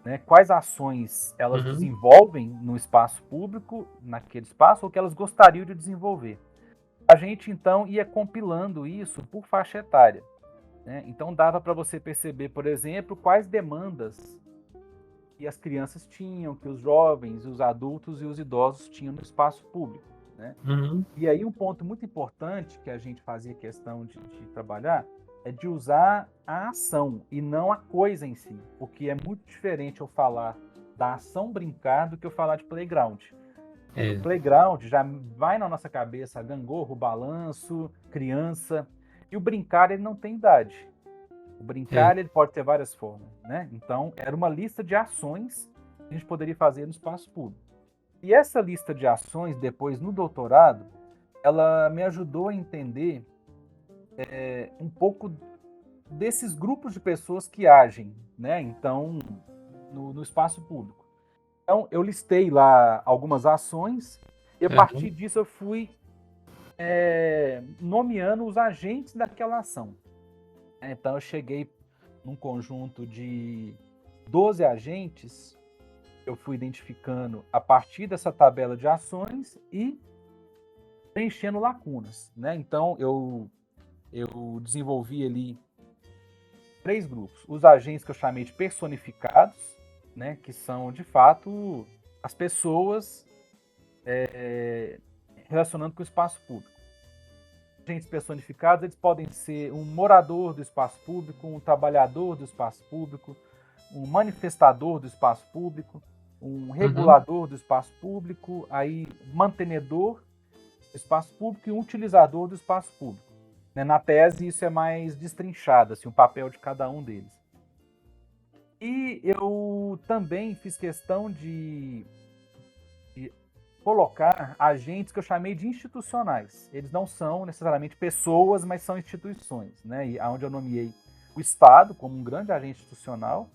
né? Quais ações elas Uhum. desenvolvem no espaço público, naquele espaço, ou que elas gostariam de desenvolver. A gente, então, ia compilando isso por faixa etária, né? Então, dava para você perceber, por exemplo, quais demandas que as crianças tinham, que os jovens, os adultos e os idosos tinham no espaço público, né? Uhum. E aí um ponto muito importante que a gente fazia questão de trabalhar é de usar a ação e não a coisa em si, porque é muito diferente eu falar da ação brincar do que eu falar de playground. Porque o É, playground já vai na nossa cabeça gangorra, balanço, criança, e o brincar ele não tem idade. O é. brincar ele pode ter várias formas, né? Então era uma lista de ações que a gente poderia fazer no espaço público. E essa lista de ações, depois no doutorado, ela me ajudou a entender um pouco desses grupos de pessoas que agem, né? Então, no espaço público. Então, eu listei lá algumas ações e a Aham. partir disso eu fui nomeando os agentes daquela ação. Então, eu cheguei num conjunto de 12 agentes, eu fui identificando a partir dessa tabela de ações e preenchendo lacunas, né? Então, eu desenvolvi ali 3 grupos. Os agentes que eu chamei de personificados, né? Que são, de fato, as pessoas relacionando com o espaço público. Agentes personificados, eles podem ser um morador do espaço público, um trabalhador do espaço público, um manifestador do espaço público, um Uhum. regulador do espaço público, aí mantenedor do espaço público e um utilizador do espaço público. Né? Na tese, isso é mais destrinchado, assim, o papel de cada um deles. E eu também fiz questão de colocar agentes que eu chamei de institucionais. Eles não são necessariamente pessoas, mas são instituições, né? E onde eu nomeei o Estado como um grande agente institucional,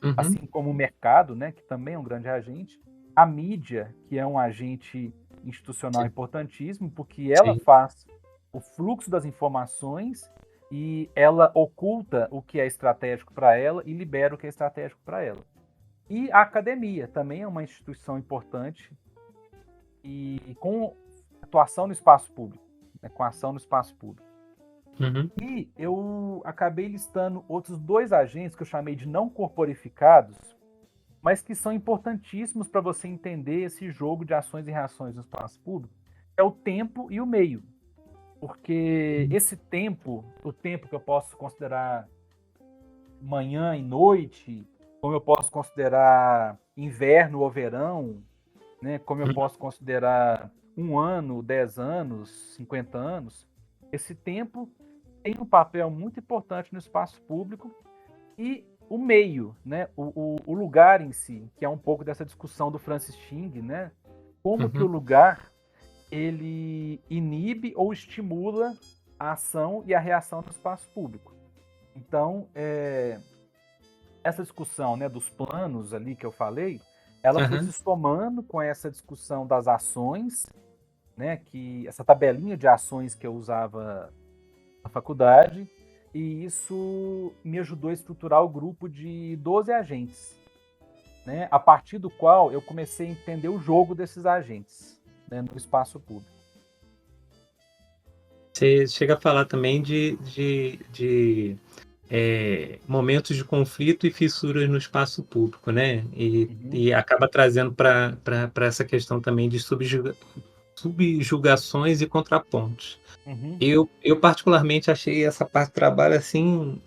Uhum. assim como o mercado, né, que também é um grande agente, a mídia, que é um agente institucional Sim, importantíssimo, porque ela sim. faz o fluxo das informações e ela oculta o que é estratégico para ela e libera o que é estratégico para ela. E a academia também é uma instituição importante e com atuação no espaço público, né, com ação no espaço público. Uhum. E eu acabei listando outros 2 agentes que eu chamei de não corporificados, mas que são importantíssimos para você entender esse jogo de ações e reações no espaço público, é o tempo e o meio. Porque Uhum. esse tempo, o tempo que eu posso considerar manhã e noite, como eu posso considerar inverno ou verão, né? Como eu posso considerar 1 ano, 10 anos, 50 anos, esse tempo tem um papel muito importante no espaço público e o meio, né? O lugar em si, que é um pouco dessa discussão do Francis Ting, né? Como que o Uhum. lugar ele inibe ou estimula a ação e a reação no espaço público. Então, essa discussão, né, dos planos ali que eu falei, ela foi Aham. se somando com essa discussão das ações né, que essa tabelinha de ações que eu usava na faculdade, e isso me ajudou a estruturar o grupo de 12 agentes, né, a partir do qual eu comecei a entender o jogo desses agentes, né, no espaço público. Você chega a falar também momentos de conflito e fissuras no espaço público, né? Uhum, E acaba trazendo para essa questão também de subjugações e contrapontos. uhum, Eu particularmente achei essa parte do trabalho assim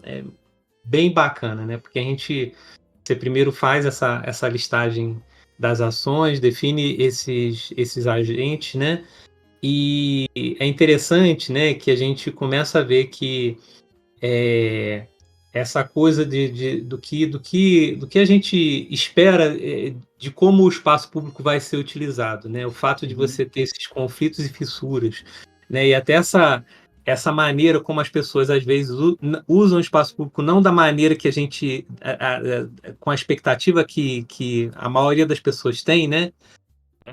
bem bacana, né? Porque você primeiro faz essa listagem das ações, define esses agentes, né? E é interessante, né, que a gente começa a ver que essa coisa do que a gente espera de como o espaço público vai ser utilizado, né? O fato de uhum, você ter esses conflitos e fissuras, né? E até essa maneira como as pessoas às vezes usam o espaço público não da maneira que a gente com a expectativa que a maioria das pessoas tem, né?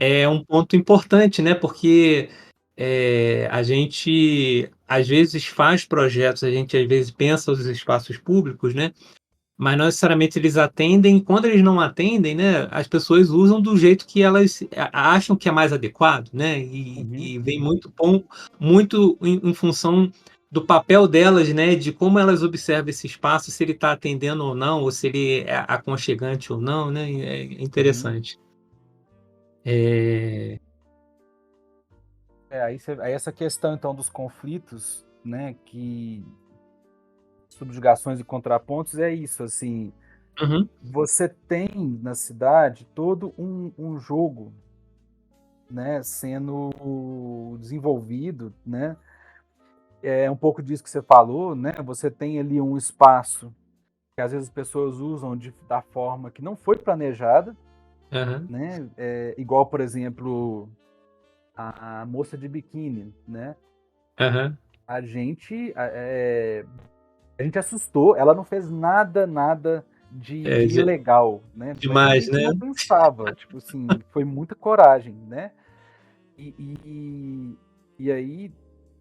É um ponto importante, né? Porque a gente às vezes faz projetos, a gente às vezes pensa os espaços públicos, né? Mas não necessariamente eles atendem. Quando eles não atendem, né? As pessoas usam do jeito que elas acham que é mais adequado, né? uhum, E vem muito em função do papel delas, né? De como elas observam esse espaço, se ele está atendendo ou não, ou se ele é aconchegante ou não, né? É uhum. interessante. É, Aí essa questão então dos conflitos, né, que subjugações e contrapontos é isso, assim, uhum, você tem na cidade todo um jogo, né, sendo desenvolvido, né, é um pouco disso que você falou, né, você tem ali um espaço que às vezes as pessoas usam da forma que não foi planejada, aham, né, igual, por exemplo, a moça de biquíni, né, aham. a gente a gente assustou, ela não fez nada É, de ilegal, né? Mas a demais, gente né? não pensava, tipo assim, foi muita coragem, né? E, e, e aí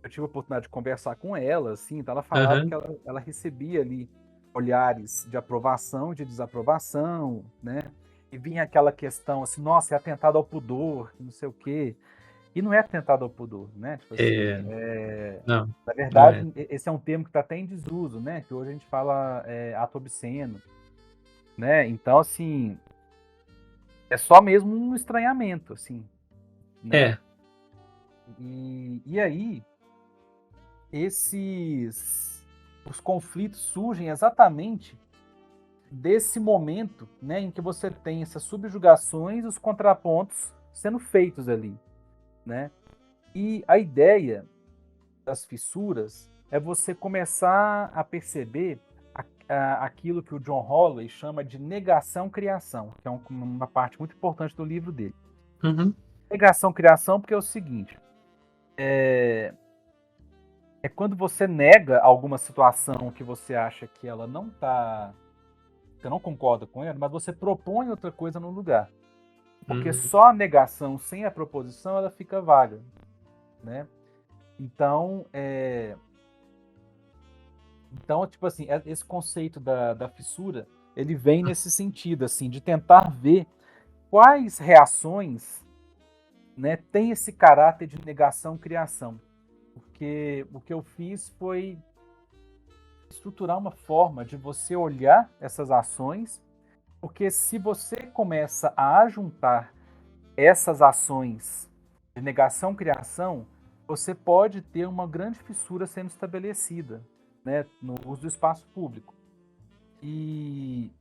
eu tive a oportunidade de conversar com ela, assim, então ela falava que Aham. ela recebia ali olhares de aprovação, de desaprovação, né? E vinha aquela questão assim, nossa, é atentado ao pudor, não sei o quê. E não é atentado ao pudor, né? Tipo assim, É, não, na não é. verdade, esse é um termo que está até em desuso, né? Que hoje a gente fala ato obsceno, né? Então, assim, é só mesmo um estranhamento, assim, né? É, E aí, os conflitos surgem exatamente desse momento, né? Em que você tem essas subjugações e os contrapontos sendo feitos ali, né? E a ideia das fissuras é você começar a perceber aquilo que o John Holloway chama de negação-criação, que é uma parte muito importante do livro dele. uhum, Negação-criação porque é o seguinte, é quando você nega alguma situação que você acha que ela não está, você não concorda com ela, mas você propõe outra coisa no lugar. Porque uhum. só a negação sem a proposição ela fica vaga, né? Então, tipo assim, esse conceito da fissura, ele vem nesse sentido, assim, de tentar ver quais reações, né, tem esse caráter de negação-criação. Porque o que eu fiz foi estruturar uma forma de você olhar essas ações, porque se você começa a ajuntar essas ações de negação-criação, você pode ter uma grande fissura sendo estabelecida, né, no uso do espaço público. E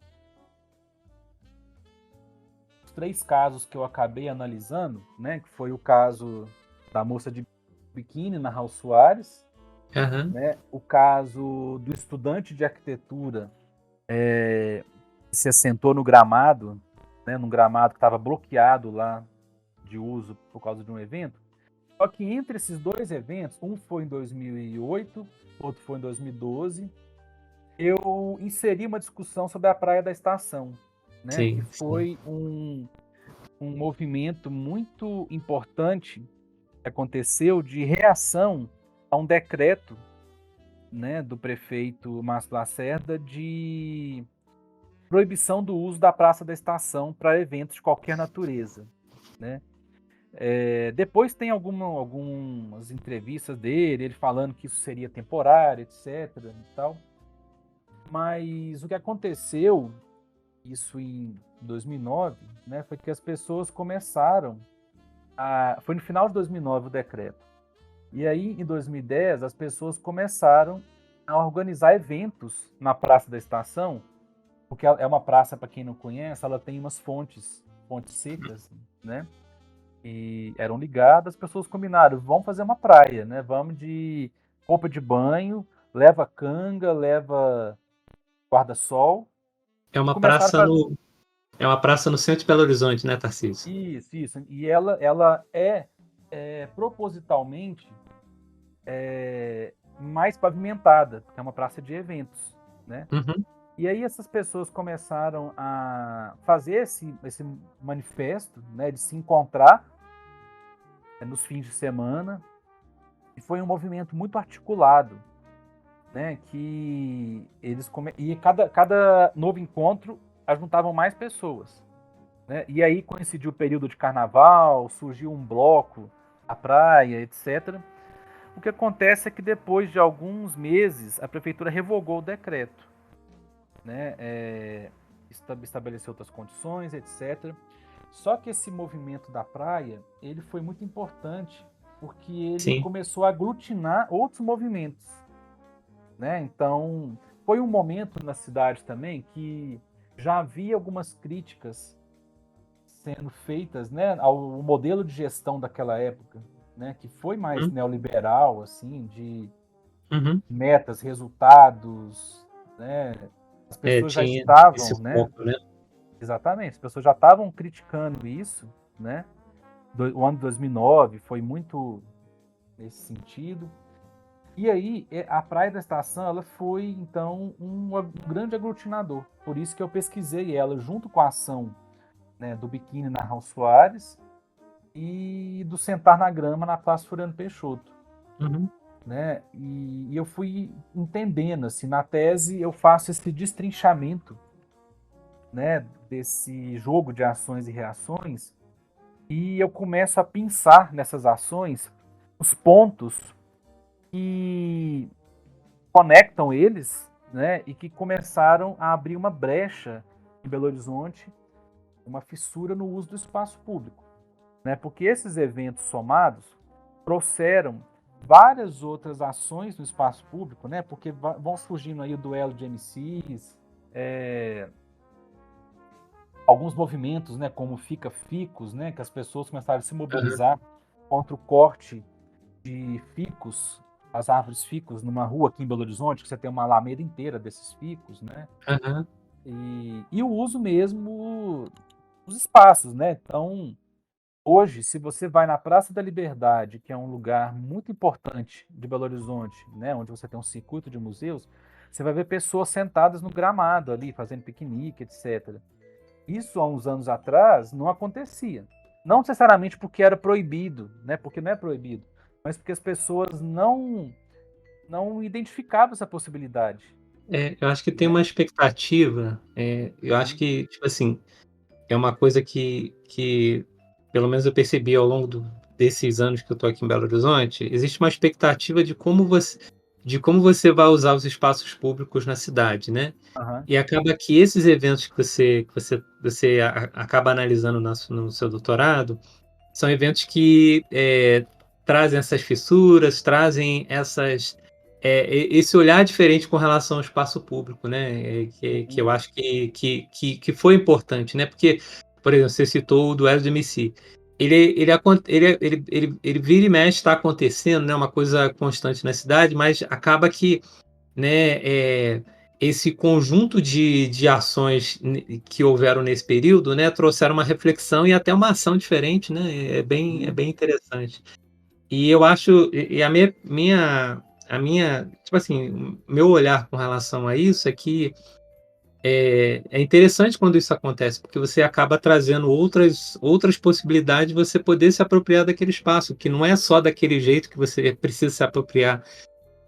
os três casos que eu acabei analisando, né, que foi o caso da moça de biquíni na Raul Soares, Aham. né, o caso do estudante de arquitetura que se assentou no gramado, né, num gramado que estava bloqueado lá de uso por causa de um evento. Só que entre esses dois eventos, um foi em 2008, outro foi em 2012, eu inseri uma discussão sobre a Praia da Estação, né, que Sim, sim. foi um movimento muito importante aconteceu de reação a um decreto, né, do prefeito Márcio Lacerda de proibição do uso da Praça da Estação para eventos de qualquer natureza, né? Depois tem algumas entrevistas dele, ele falando que isso seria temporário, etc. E tal. Mas o que aconteceu, isso em 2009, né, foi que as pessoas começaram a... Foi no final de 2009 o decreto. E aí, em 2010, as pessoas começaram a organizar eventos na Praça da Estação, porque é uma praça, para quem não conhece, ela tem umas fontes secas, né? E eram ligadas, as pessoas combinaram, vamos fazer uma praia, né? Vamos de roupa de banho, leva canga, leva guarda-sol, É e uma começaram a praça fazer no, é uma praça no centro de Belo Horizonte, né, Tarcísio? isso, isso. E ela é propositalmente mais pavimentada, porque é uma praça de eventos, né? Uhum. E aí essas pessoas começaram a fazer esse manifesto, né, de se encontrar nos fins de semana, e foi um movimento muito articulado, né, que e cada novo encontro ajuntavam mais pessoas, né? E aí coincidiu o período de carnaval, surgiu um bloco, a praia, etc. O que acontece é que depois de alguns meses a prefeitura revogou o decreto, né? Estabeleceu outras condições, etc. Só que esse movimento da praia, ele foi muito importante porque ele Sim. começou a aglutinar outros movimentos, né? Então, foi um momento na cidade também que já havia algumas críticas sendo feitas, né, ao modelo de gestão daquela época, né, que foi mais Uhum. neoliberal, assim, de Uhum. metas, resultados, né? As pessoas já Tinha esse estavam, né? foco, né? Exatamente, as pessoas já estavam criticando isso, né? O ano de 2009 foi muito nesse sentido. E aí, a Praia da Estação, ela foi, então, um grande aglutinador. Por isso que eu pesquisei ela junto com a ação, né, do Biquíni na Raul Soares e do Sentar na Grama na Praça Floriano Peixoto, Uhum. né? E eu fui entendendo, assim, na tese eu faço esse destrinchamento, né, desse jogo de ações e reações, e eu começo a pensar nessas ações os pontos que conectam eles, né, e que começaram a abrir uma brecha em Belo Horizonte, uma fissura no uso do espaço público, né? Porque esses eventos somados trouxeram várias outras ações no espaço público, né? Porque vão surgindo aí o duelo de MCs, alguns movimentos, né? Como Fica Ficos, né? Que as pessoas começaram a se Aham. mobilizar contra o corte de ficos, as árvores ficos numa rua aqui em Belo Horizonte, que você tem uma alameda inteira desses ficos, né? Aham. E o uso mesmo dos espaços, né? Então, hoje, se você vai na Praça da Liberdade, que é um lugar muito importante de Belo Horizonte, né, onde você tem um circuito de museus, você vai ver pessoas sentadas no gramado ali, fazendo piquenique, etc. Isso há uns anos atrás não acontecia. Não necessariamente porque era proibido, né, porque não é proibido, mas porque as pessoas não identificavam essa possibilidade, Eu acho que tem né? uma expectativa, eu acho Uhum, que, tipo assim, é uma coisa que pelo menos eu percebi ao longo desses anos que eu estou aqui em Belo Horizonte, existe uma expectativa de como você vai usar os espaços públicos na cidade, né? aham, E acaba que esses eventos que você acaba analisando no seu doutorado são eventos que trazem essas fissuras, trazem esse olhar diferente com relação ao espaço público, né? Que eu uhum, acho que foi importante, né? Porque, por exemplo, você citou o duelo do MC. Ele vira e mexe, está acontecendo, né? Uma coisa constante na cidade, mas acaba que, né, esse conjunto de ações que houveram nesse período, né, trouxeram uma reflexão e até uma ação diferente, né? É uhum, bem interessante. E eu acho, e a minha, tipo assim, meu olhar com relação a isso é que é interessante quando isso acontece, porque você acaba trazendo outras possibilidades de você poder se apropriar daquele espaço, que não é só daquele jeito que você precisa se apropriar.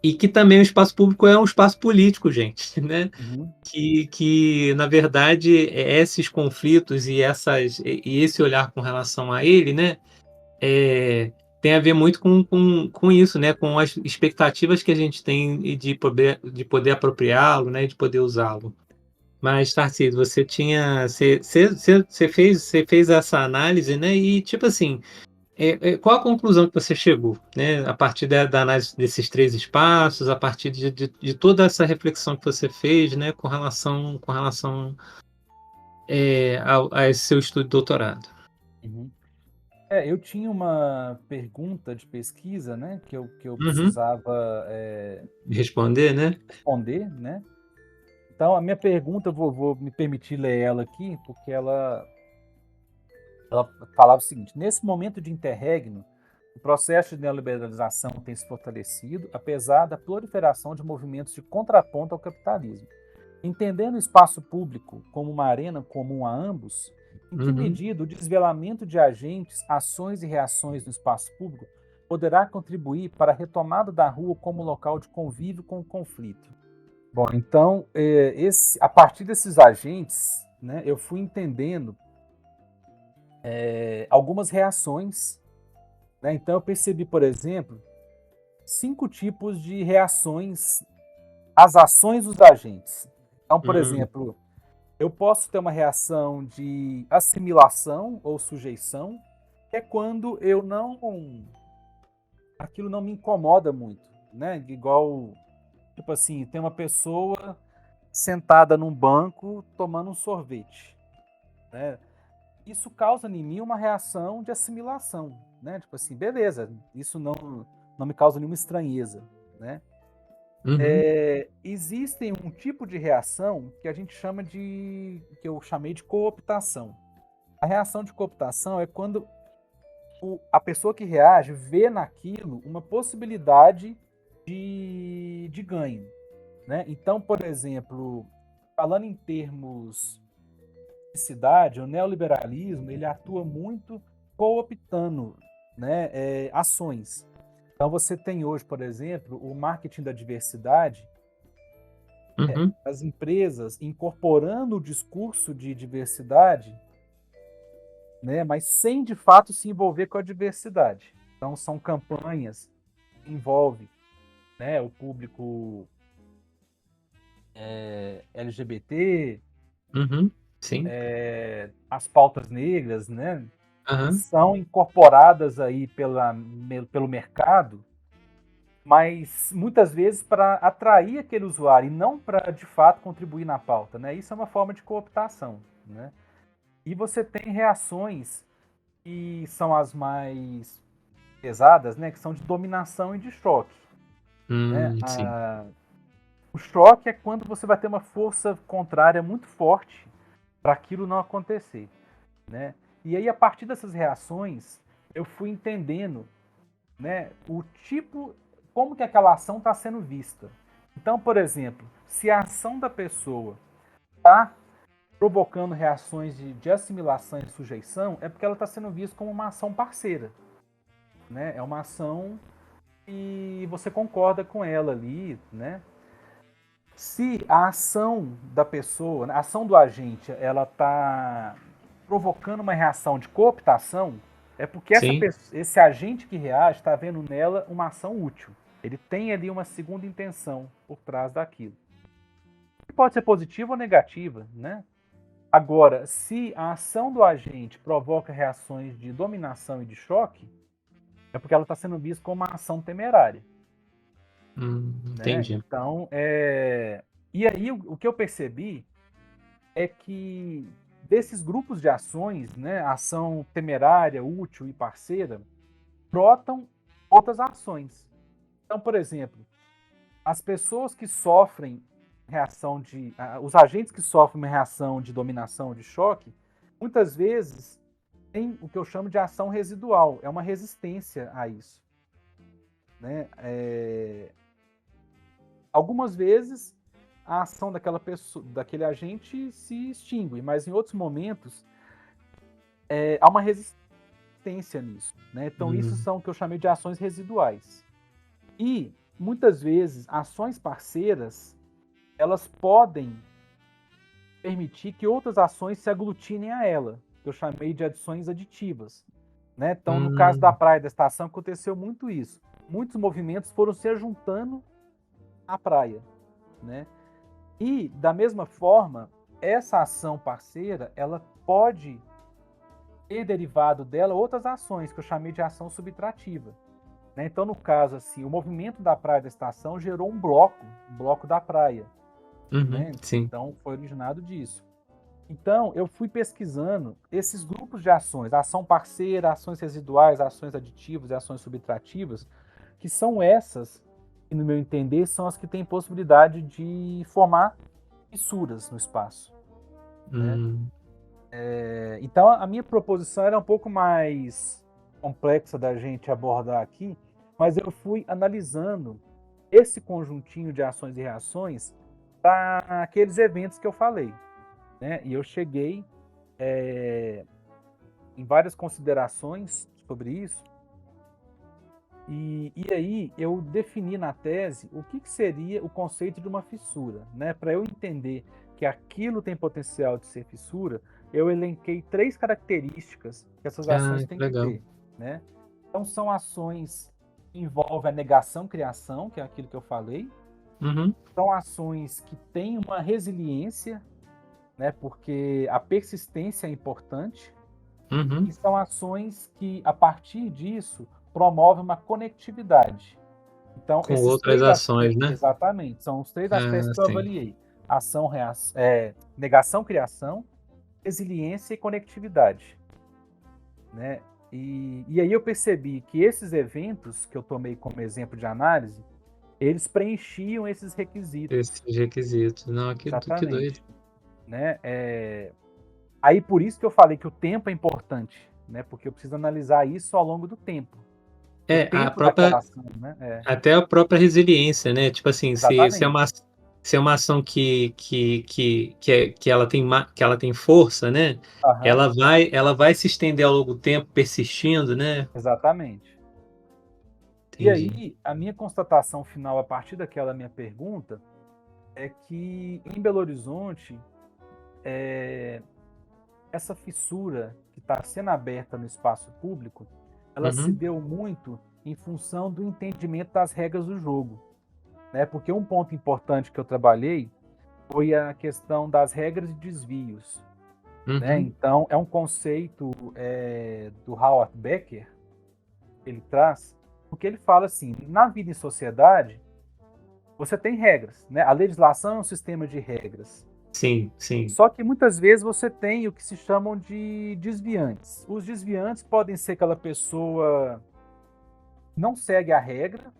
E que também o espaço público é um espaço político, gente, né? Uhum, Que na verdade, esses conflitos e esse olhar com relação a ele, né, tem a ver muito com isso, né, com as expectativas que a gente tem e de poder apropriá-lo, né, de poder usá-lo. Mas, Tarcísio, você fez essa análise, né, e tipo assim, qual a conclusão que você chegou, né, a partir da análise desses 3 espaços, a partir de toda essa reflexão que você fez, né, com relação, a esse seu estudo de doutorado? uhum. Eu tinha uma pergunta de pesquisa, né, que eu Uhum. precisava, Responder, né? responder, né. Então a minha pergunta, eu vou me permitir ler ela aqui, porque ela falava o seguinte: "Nesse momento de interregno, o processo de neoliberalização tem se fortalecido, apesar da proliferação de movimentos de contraponto ao capitalismo. Entendendo o espaço público como uma arena comum a ambos, em que Uhum. medida o desvelamento de agentes, ações e reações no espaço público poderá contribuir para a retomada da rua como local de convívio com o conflito?" Bom, então, a partir desses agentes, né, eu fui entendendo algumas reações, né? Então, eu percebi, por exemplo, 5 tipos de reações às ações dos agentes. Então, por Hum. exemplo, eu posso ter uma reação de assimilação ou sujeição, que é quando eu não aquilo não me incomoda muito, né? Igual, tipo assim, tem uma pessoa sentada num banco tomando um sorvete, né? Isso causa em mim uma reação de assimilação, né? Tipo assim, beleza, isso não me causa nenhuma estranheza, né? Uhum. Existem um tipo de reação que a gente chama que eu chamei de cooptação. A reação de cooptação é quando a pessoa que reage vê naquilo uma possibilidade de ganho, né? Então, por exemplo, falando em termos de cidade, o neoliberalismo ele atua muito cooptando, né, ações. Então, você tem hoje, por exemplo, o marketing da diversidade, Uhum. as empresas incorporando o discurso de diversidade, né, mas sem de fato se envolver com a diversidade. Então, são campanhas que envolvem, né, o público LGBT, Uhum. Sim. as pautas negras, né, que Aham. são incorporadas aí pelo mercado, mas muitas vezes para atrair aquele usuário e não para de fato contribuir na pauta, né? Isso é uma forma de cooptação, né? E você tem reações que são as mais pesadas, né? Que são de dominação e de choque, né? Sim. O choque é quando você vai ter uma força contrária muito forte para aquilo não acontecer, né? E aí a partir dessas reações eu fui entendendo, né, o tipo, como que aquela ação está sendo vista. Então, por exemplo, se a ação da pessoa está provocando reações de assimilação e sujeição, é porque ela está sendo vista como uma ação parceira, né? É uma ação e você concorda com ela ali, né? Se a ação da pessoa, a ação do agente, ela está provocando uma reação de cooptação, é porque Sim. esse agente que reage está vendo nela uma ação útil. Ele tem ali uma segunda intenção por trás daquilo. Que pode ser positiva ou negativa, né? Agora, se a ação do agente provoca reações de dominação e de choque, é porque ela está sendo vista como uma ação temerária, né? Entendi. Então, e aí o que eu percebi é que desses grupos de ações, né, ação temerária, útil e parceira, brotam outras ações. Então, por exemplo, as pessoas que sofrem os agentes que sofrem uma reação de dominação, de choque, muitas vezes têm o que eu chamo de ação residual, é uma resistência a isso, né? Algumas vezes a ação daquela pessoa, daquele agente se extingue, mas em outros momentos há uma resistência nisso, né? Então isso Hum. são o que eu chamei de ações residuais. E muitas vezes ações parceiras, elas podem permitir que outras ações se aglutinem a ela, que eu chamei de adições aditivas, né? Então no caso da Hum. praia da estação aconteceu muito isso. Muitos movimentos foram se juntando à praia, né? E da mesma forma, essa ação parceira, ela pode ter derivado dela outras ações que eu chamei de ação subtrativa, né? Então no caso assim, o movimento da praia da estação gerou um bloco da praia, Uhum. né? Sim. Então foi originado disso. Então, eu fui pesquisando esses grupos de ações, ação parceira, ações residuais, ações aditivas e ações subtrativas, que são essas, que, no meu entender, são as que têm possibilidade de formar fissuras no espaço, né? Hum. Então, a minha proposição era um pouco mais complexa da gente abordar aqui, mas eu fui analisando esse conjuntinho de ações e reações para aqueles eventos que eu falei, né? E eu cheguei em várias considerações sobre isso. E aí eu defini na tese o que seria o conceito de uma fissura, né? Para eu entender que aquilo tem potencial de ser fissura, eu elenquei 3 características que essas Ah, ações que têm que legal. ter, né? Então são ações que envolvem a negação-criação, que é aquilo que eu falei. Uhum. São ações que têm uma resiliência, né? Porque a persistência é importante. Uhum. E são ações que, a partir disso, promovem uma conectividade. Então, Com esses outras 3 ações, aspectos, né? exatamente, são os 3 aspectos Ah, que eu sim. avaliei: negação, criação, resiliência e conectividade, né? E aí eu percebi que esses eventos que eu tomei como exemplo de análise, eles preenchiam esses requisitos, Esses requisitos. Não, que doido. exatamente, né? Aí por isso que eu falei que o tempo é importante, né? Porque eu preciso analisar isso ao longo do tempo. O É, a tempo daquela própria ação, né? até a própria resiliência, né, tipo assim, se é uma Exatamente. se é uma ação que ela tem força, né, Aham, ela vai se estender ao longo do tempo persistindo, né. exatamente. E Entendi. aí, a minha constatação final a partir daquela minha pergunta é que em Belo Horizonte, essa fissura que está sendo aberta no espaço público, ela se Uhum. deu muito em função do entendimento das regras do jogo, né? Porque um ponto importante que eu trabalhei foi a questão das regras de desvios, né? Uhum. Então, é um conceito do Howard Becker, ele traz, porque ele fala assim: na vida em sociedade, você tem regras, né? A legislação é um sistema de regras. Sim, sim. Só que muitas vezes você tem o que se chamam de desviantes. Os desviantes podem ser aquela pessoa que não segue a regra,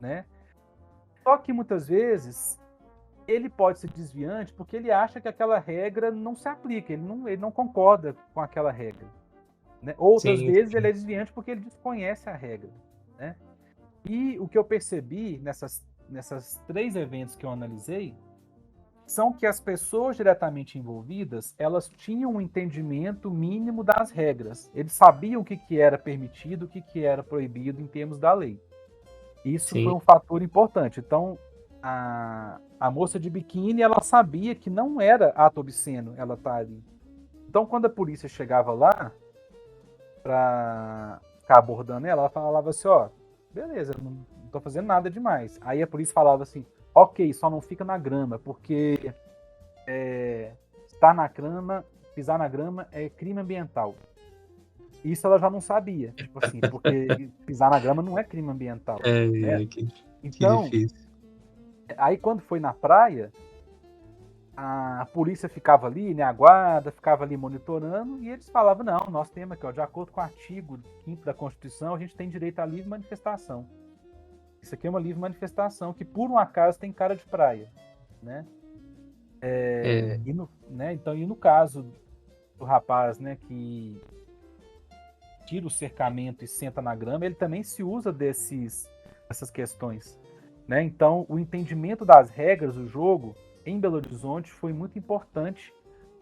né? Só que muitas vezes ele pode ser desviante porque ele acha que aquela regra não se aplica, ele não concorda com aquela regra, né? Outras Sim, vezes ele sim. é desviante porque ele desconhece a regra, né? E o que eu percebi nessas 3 eventos que eu analisei são que as pessoas diretamente envolvidas, elas tinham um entendimento mínimo das regras. Eles sabiam o que era permitido, o que era proibido em termos da lei. Isso foi Sim. um fator importante. Então, a moça de biquíni, ela sabia que não era ato obsceno ela estar ali. Então, quando a polícia chegava lá para ficar abordando ela falava assim, ó, beleza, não tô fazendo nada demais. Aí a polícia falava assim, ok, só não fica na grama, porque estar na grama, pisar na grama é crime ambiental. Isso ela já não sabia, tipo assim, porque pisar na grama não é crime ambiental, né? É, que Então, difícil. aí quando foi na praia, a polícia ficava ali, né, a guarda ficava ali monitorando e eles falavam, não, nós temos aqui, ó, de acordo com o artigo 5º da Constituição, a gente tem direito à livre manifestação. Isso aqui é uma livre manifestação que por um acaso tem cara de praia, né? É. Então, e no caso do rapaz, né, que tira o cercamento e senta na grama, ele também se usa dessas questões. né? Então, o entendimento das regras do jogo em Belo Horizonte foi muito importante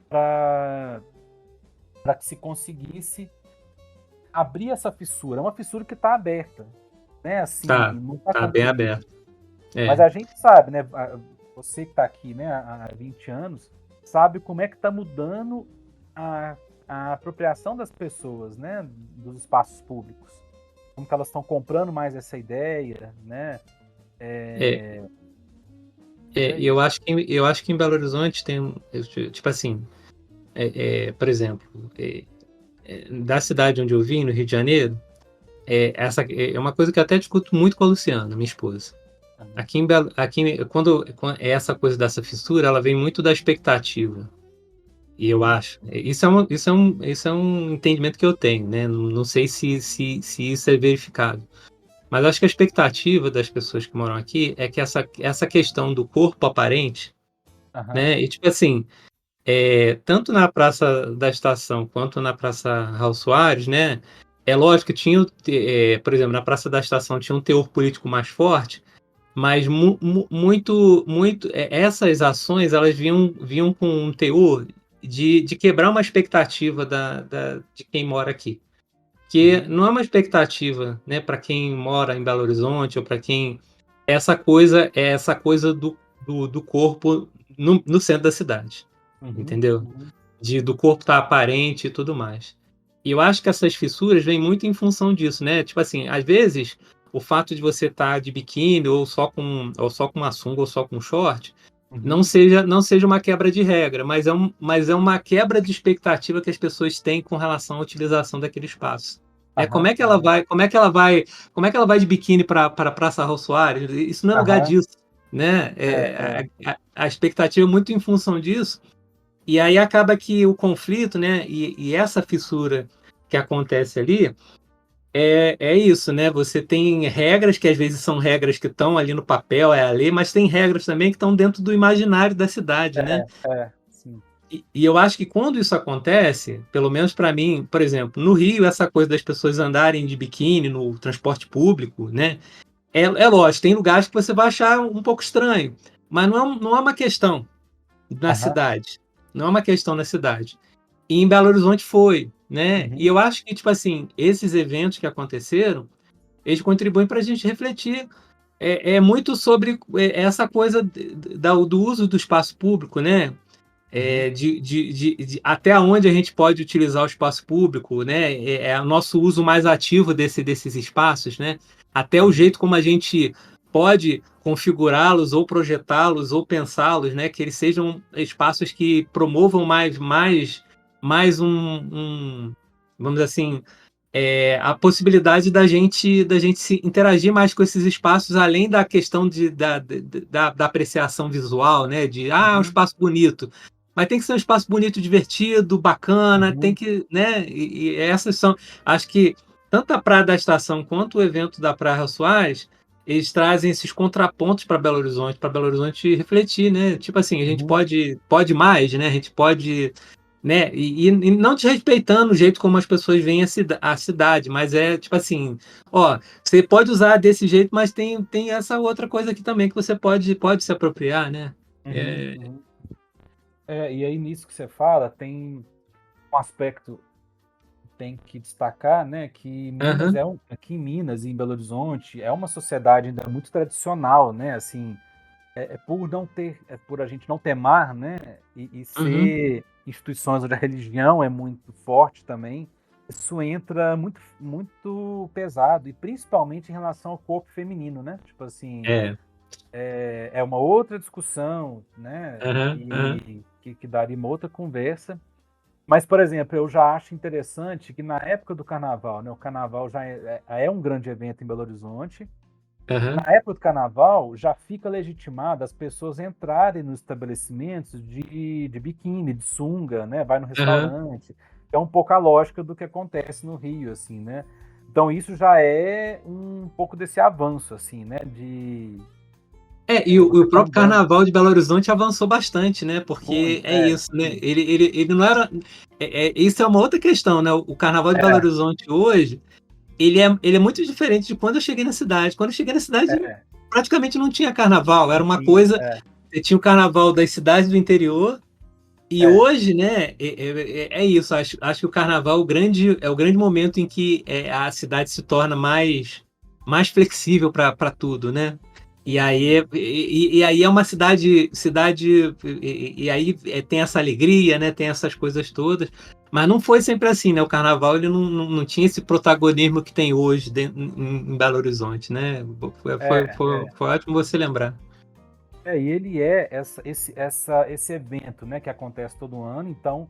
para que se conseguisse abrir essa fissura. É uma fissura que está aberta, né? Assim, Tá, não está tá bem concluída. aberto. Mas É, a gente sabe, né? Você que está aqui, né, há 20 anos, sabe como é que está mudando a, a apropriação das pessoas, né, dos espaços públicos. Como que elas estão comprando mais essa ideia, né? é, É, é eu isso. acho que em Belo Horizonte tem, tipo assim, por exemplo, da cidade onde eu vim, no Rio de Janeiro, essa é uma coisa que eu até discuto muito com a Luciana, minha esposa. Uhum, Aqui em Belo, quando essa coisa dessa fissura, ela vem muito da expectativa. E eu uhum, acho, isso é um entendimento que eu tenho, né? Não sei se isso é verificável. Mas acho que a expectativa das pessoas que moram aqui é que essa questão do corpo aparente, aham, né? E tipo assim, tanto na Praça da Estação quanto na Praça Raul Soares, né? É lógico que tinha, por exemplo, na Praça da Estação tinha um teor político mais forte, mas muito, essas ações elas vinham com um teor de quebrar uma expectativa de quem mora aqui. Que uhum, não é uma expectativa, né, para quem mora em Belo Horizonte ou para quem é essa coisa do corpo no centro da cidade, uhum, entendeu? uhum, Do corpo estar aparente e tudo mais. E eu acho que essas fissuras vêm muito em função disso, né? Tipo assim, às vezes o fato de você estar de biquíni ou só com uma sunga ou só com short uhum, não seja uma quebra de regra, mas é uma quebra de expectativa que as pessoas têm com relação à utilização daquele espaço. Né? aham, aham, Como é que ela vai de biquíni para a Praça Raul Soares? Isso não é lugar aham, disso, né? é, A expectativa é muito em função disso, e aí acaba que o conflito, né? E essa fissura que acontece ali é isso, né? Você tem regras que às vezes são regras que estão ali no papel, é a lei, mas tem regras também que estão dentro do imaginário da cidade, né? sim, E eu acho que quando isso acontece, pelo menos para mim, por exemplo, no Rio, essa coisa das pessoas andarem de biquíni no transporte público, né? É lógico, tem lugares que você vai achar um pouco estranho, mas não é uma questão na aham, cidade. Não é uma questão na cidade. E em Belo Horizonte foi, né? E uhum, eu acho que, tipo assim, esses eventos que aconteceram, eles contribuem para a gente refletir muito sobre essa coisa do uso do espaço público, né? uhum, Até onde a gente pode utilizar o espaço público, né? O nosso uso mais ativo desses espaços, né? Até o uhum, jeito como a gente pode configurá-los ou projetá-los ou pensá-los, né? Que eles sejam espaços que promovam mais vamos dizer assim, a possibilidade da gente se interagir mais com esses espaços, além da questão da apreciação visual, né? É um uhum, espaço bonito. Mas tem que ser um espaço bonito, divertido, bacana, tem uhum, que, né? E essas são, acho que tanto a Praia da Estação quanto o evento da Praia Soares, eles trazem esses contrapontos para Belo Horizonte refletir, né? Tipo assim, a gente uhum, pode mais, né? A gente pode, né? E não desrespeitando o jeito como as pessoas veem a cidade, mas é tipo assim, ó, você pode usar desse jeito, mas tem essa outra coisa aqui também que você pode se apropriar, né? uhum, É, uhum. E aí nisso que você fala, tem um aspecto que tem que destacar, né, que aham, aqui em Minas e em Belo Horizonte é uma sociedade ainda muito tradicional, né, assim, por não ter, por a gente não ter mar, né, e uhum, ser instituições onde a religião é muito forte também, isso entra muito, muito pesado, e principalmente em relação ao corpo feminino, né, tipo assim, é, é uma outra discussão, né, aham, aham, que daria uma outra conversa. Mas, por exemplo, eu já acho interessante que na época do carnaval, né, o carnaval já é um grande evento em Belo Horizonte. Na aham, época do carnaval, já fica legitimado as pessoas entrarem nos estabelecimentos de biquíni, de sunga, né? Vai no aham. restaurante. É um pouco a lógica do que acontece no Rio, assim, né? Então isso já é um pouco desse avanço, assim, né? E o Você tá próprio andando. Carnaval de Belo Horizonte avançou bastante, né? Porque Muito, é isso, né? sim. Ele não era. Isso é uma outra questão, né? O Carnaval de Belo É, Horizonte hoje, ele é muito diferente de quando eu cheguei na cidade. Quando eu cheguei na cidade, É, praticamente não tinha carnaval, era uma sim, coisa. Você tinha o carnaval das cidades do interior, e é, hoje, né, é isso. Acho que o carnaval é o grande momento em que a cidade se torna mais flexível para tudo, né? E aí é uma cidade e aí tem essa alegria, né? Tem essas coisas todas. Mas não foi sempre assim, né? O carnaval ele não tinha esse protagonismo que tem hoje em Belo Horizonte, né? é. Foi ótimo você lembrar. E ele é esse evento, né, que acontece todo ano. Então,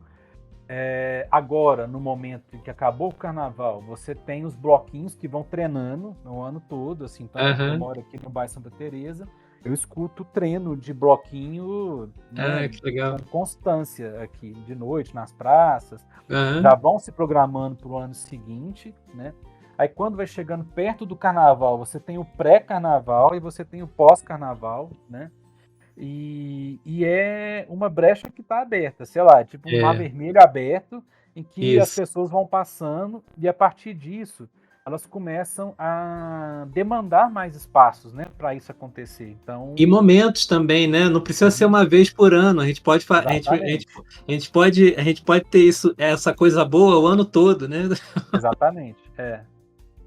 agora, no momento em que acabou o carnaval, você tem os bloquinhos que vão treinando no ano todo. Assim, então, eu Aham. moro aqui no bairro Santa Teresa, eu escuto treino de bloquinho, Ah, né, que com legal. constância aqui de noite nas praças. Já Aham. vão se programando para o ano seguinte, né? Aí quando vai chegando perto do carnaval, você tem o pré-carnaval e você tem o pós-carnaval, né? E é uma brecha que está aberta, sei lá, tipo um mar É, vermelho aberto, em que as isso. pessoas vão passando e a partir disso elas começam a demandar mais espaços, né, para isso acontecer. E Então, momentos também, né? Não precisa ser uhum, uma vez por ano. A gente pode, exatamente, a gente pode ter essa coisa boa o ano todo, né? exatamente,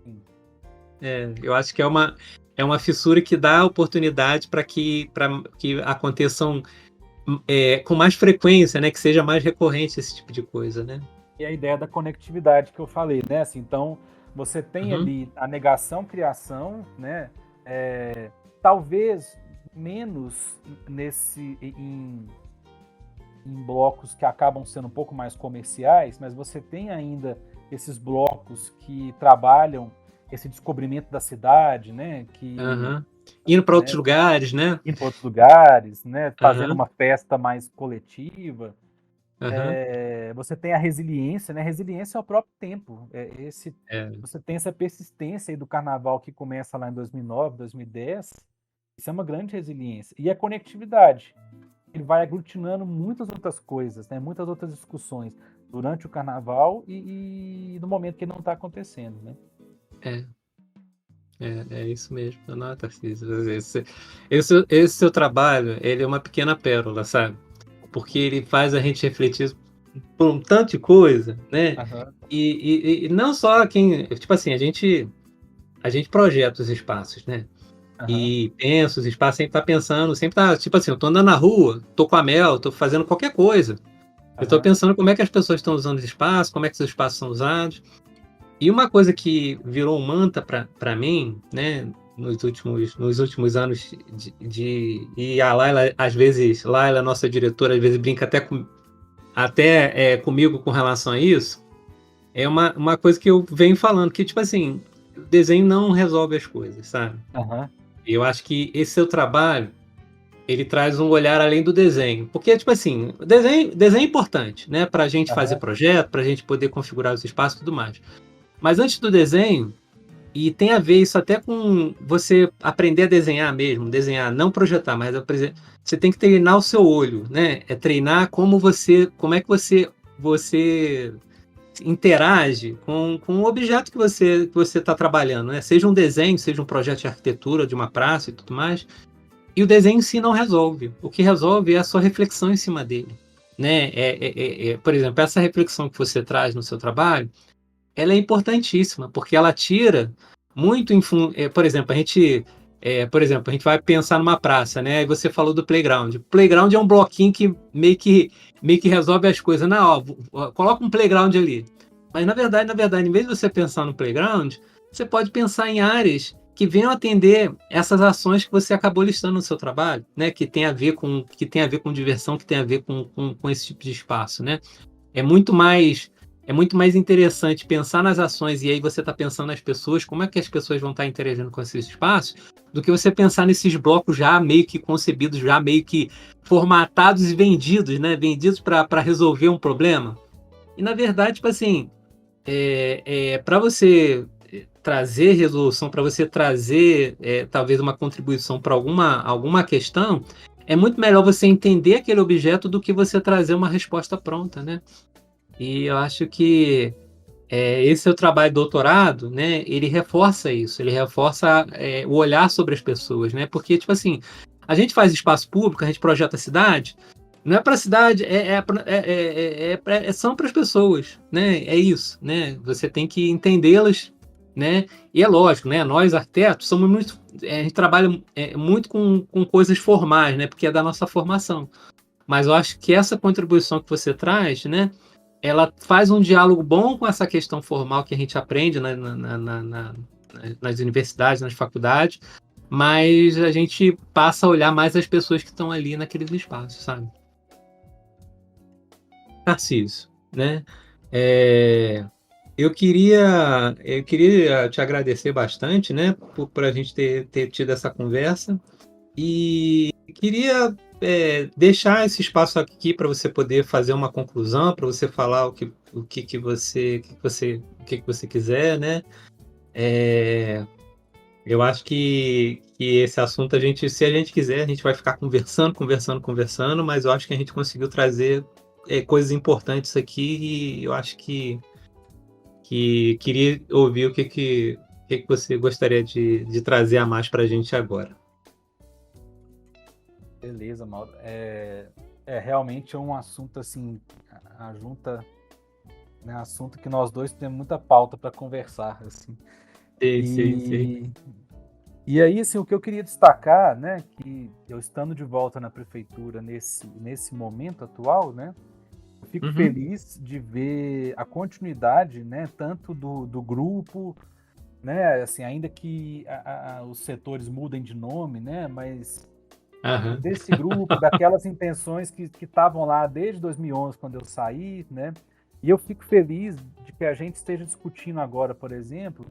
sim, Eu acho que é uma fissura que dá oportunidade para que aconteçam com mais frequência, né? Que seja mais recorrente esse tipo de coisa, né? e a ideia da conectividade que eu falei, né? Assim, então, você tem Uhum, ali a negação, criação, né? Talvez menos em blocos que acabam sendo um pouco mais comerciais, mas você tem ainda esses blocos que trabalham esse descobrimento da cidade, né? Que, aham. Indo para outros né, lugares, né? indo para outros lugares, né? Fazendo Aham, uma festa mais coletiva. aham. Você tem a resiliência, né? Resiliência é o próprio tempo. É, Você tem essa persistência aí do carnaval que começa lá em 2009, 2010. Isso é uma grande resiliência. E a conectividade. Ele vai aglutinando muitas outras coisas, né? Muitas outras discussões durante o carnaval e no momento que não está acontecendo, né? é, é isso mesmo. Não, Tarcísio, esse seu trabalho, ele é uma pequena pérola, sabe? Porque ele faz a gente refletir por um tanto de coisa, né? Aham, E não só quem, tipo assim, a gente projeta os espaços, né? aham, E pensa os espaços, sempre tá pensando, sempre tá, tipo assim, eu tô andando na rua, tô com a Mel, tô fazendo qualquer coisa. Eu tô aham, pensando como é que as pessoas estão usando os espaços, como é que os espaços são usados. E uma coisa que virou um mantra para mim, né, nos últimos anos e a Laila, às vezes, Laila, nossa diretora, às vezes brinca comigo com relação a isso, é uma coisa que eu venho falando, que, tipo assim, o desenho não resolve as coisas, sabe? aham, Eu acho que esse seu trabalho, ele traz um olhar além do desenho. Porque, tipo assim, desenho é importante, né? Para a gente fazer aham, projeto, para a gente poder configurar os espaços e tudo mais. Mas antes do desenho, e tem a ver isso até com você aprender a desenhar mesmo, desenhar, não projetar, mas você tem que treinar o seu olho, né? É treinar como é que você interage com o objeto que você está trabalhando, né? Seja um desenho, seja um projeto de arquitetura de uma praça e tudo mais. E o desenho em si não resolve. O que resolve é a sua reflexão em cima dele, né? Por exemplo, essa reflexão que você traz no seu trabalho, ela é importantíssima, porque ela tira muito, por exemplo, a gente vai pensar numa praça, né? Aí você falou do playground. O playground é um bloquinho que meio que resolve as coisas. Não, coloca um playground ali. Mas na verdade, em vez de você pensar no playground, você pode pensar em áreas que venham atender essas ações que você acabou listando no seu trabalho, né? Que tem a ver com diversão, que tem a ver com esse tipo de espaço, né? É muito mais é muito mais interessante pensar nas ações e aí você está pensando nas pessoas, como é que as pessoas vão estar interagindo com esses espaços, do que você pensar nesses blocos já meio que concebidos, já meio que formatados e vendidos, né? Vendidos para resolver um problema. E na verdade, tipo assim, para você trazer resolução, para você trazer talvez uma contribuição para alguma questão, é muito melhor você entender aquele objeto do que você trazer uma resposta pronta, né? E eu acho que esse seu trabalho de doutorado, né, ele reforça isso, ele reforça o olhar sobre as pessoas, né? Porque, tipo assim, a gente faz espaço público, a gente projeta a cidade, não é para a cidade, são para as pessoas, né? É isso, né? Você tem que entendê-las, né? E é lógico, né? Nós arquitetos somos muito, a gente trabalha muito com coisas formais, né? Porque é da nossa formação. Mas eu acho que essa contribuição que você traz, né? Ela faz um diálogo bom com essa questão formal que a gente aprende nas universidades, nas faculdades, mas a gente passa a olhar mais as pessoas que estão ali naqueles espaços, sabe? Tarcísio, né? É, eu queria te agradecer bastante, né, por a gente ter tido essa conversa. E queria deixar esse espaço aqui para você poder fazer uma conclusão, para você falar o que que você quiser, né? É, eu acho que esse assunto se a gente quiser, a gente vai ficar conversando, conversando, conversando, mas eu acho que a gente conseguiu trazer coisas importantes aqui e eu acho que queria ouvir o que que você gostaria de trazer a mais para a gente agora. Beleza, Mauro. Realmente é um assunto assim, junta, né, assunto que nós dois temos muita pauta para conversar, assim. Sei, sei, sei. E, e aí, assim, o que eu queria destacar, né, que eu estando de volta na prefeitura nesse momento atual, né, eu fico Uhum. feliz de ver a continuidade, né, tanto do grupo, né, assim, ainda que os setores mudem de nome, né, mas Aham. desse grupo, daquelas intenções que estavam lá desde 2011, quando eu saí, né? E eu fico feliz de que a gente esteja discutindo agora, por exemplo,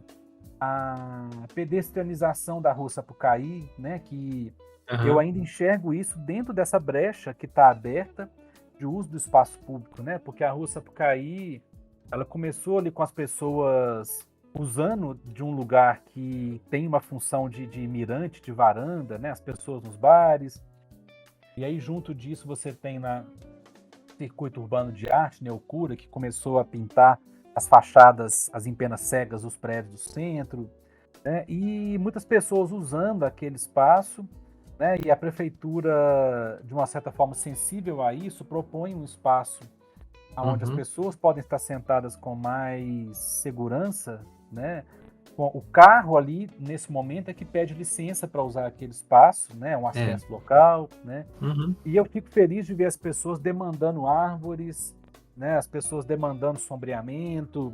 a pedestrianização da Rua Sapucaí, né? Que eu Aham. ainda enxergo isso dentro dessa brecha que está aberta de uso do espaço público, né? Porque a Rua Sapucaí, ela começou ali com as pessoas usando de um lugar que tem uma função de mirante, de varanda, né? As pessoas nos bares. E aí, junto disso, você tem na Circuito Urbano de Arte, Neocura, que começou a pintar as fachadas, as empenas cegas dos prédios do centro, né? E muitas pessoas usando aquele espaço, né? E a prefeitura, de uma certa forma sensível a isso, propõe um espaço onde as Uhum. pessoas podem estar sentadas com mais segurança, né? O carro ali, nesse momento, é que pede licença para usar aquele espaço, né? Um É. acesso local, né? Uhum. E eu fico feliz de ver as pessoas demandando árvores, né? As pessoas demandando sombreamento,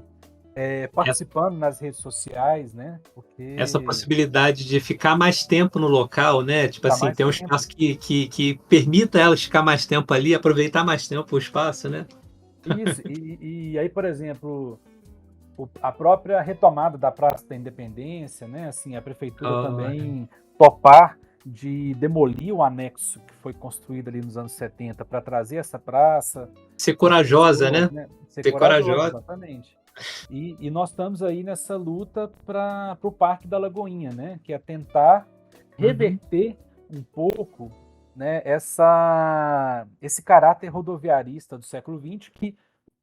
Essa, participando nas redes sociais, né? essa Porque possibilidade de ficar mais tempo no local, né? Tipo fica assim, mais ter um tempo. espaço que permita elas ficar mais tempo ali, aproveitar mais tempo o espaço, né? Isso, e aí, por exemplo, a própria retomada da Praça da Independência, né? Assim, a prefeitura Olha. também topar de demolir o anexo que foi construído ali nos anos 70 para trazer essa praça, Ser as corajosa, pessoas, né? né? Ser Ser corajoso, corajosa. exatamente. E nós estamos aí nessa luta para o Parque da Lagoinha, né? Que é tentar Uhum. reverter um pouco, né, esse caráter rodoviarista do século XX, que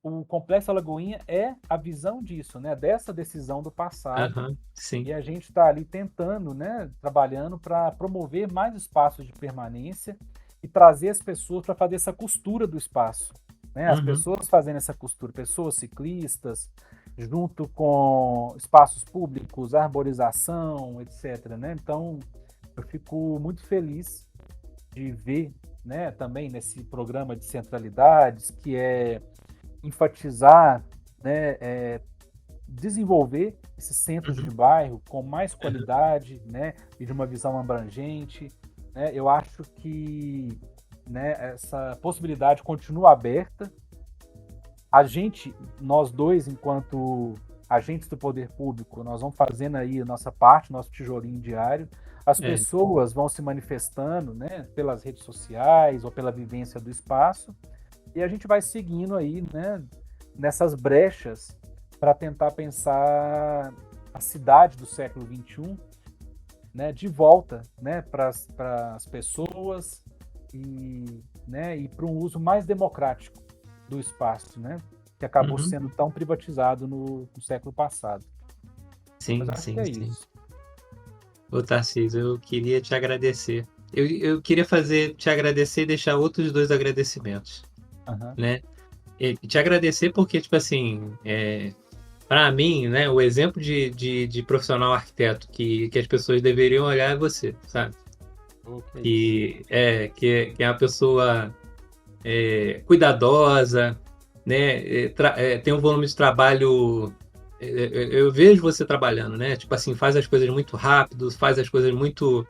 o Complexo Alagoinha é a visão disso, né? Dessa decisão do passado. Aham. Sim. E a gente está ali tentando, né? Trabalhando para promover mais espaços de permanência e trazer as pessoas para fazer essa costura do espaço. Né? As Uhum. pessoas fazendo essa costura, pessoas ciclistas, junto com espaços públicos, arborização, etc. Né? Então, eu fico muito feliz de ver, né, também nesse programa de centralidades, que é enfatizar, né, desenvolver esses centros de Uhum. bairro com mais Aham. qualidade, né, e de uma visão abrangente, né? Eu acho que, né, essa possibilidade continua aberta. A gente, nós dois, enquanto agentes do poder público, nós vamos fazendo aí a nossa parte, nosso tijolinho diário. As É. pessoas vão se manifestando, né, pelas redes sociais ou pela vivência do espaço, e a gente vai seguindo aí, né, nessas brechas para tentar pensar a cidade do século XXI, né, de volta, né, para as pessoas e, né, e para um uso mais democrático do espaço, né? que acabou Uhum. sendo tão privatizado no século passado. Mas Sim, acho que sim, é sim. isso. Ô, Tarcísio, eu queria te agradecer. Eu queria te agradecer e deixar outros dois agradecimentos, Aham. né? E te agradecer porque, tipo assim, para mim, né, o exemplo de profissional arquiteto que as pessoas deveriam olhar é você, sabe? Oh, que é isso. Que é uma pessoa cuidadosa, né? Tem um volume de trabalho. Eu vejo você trabalhando, né? Tipo assim, faz as coisas muito rápido, faz as coisas muito,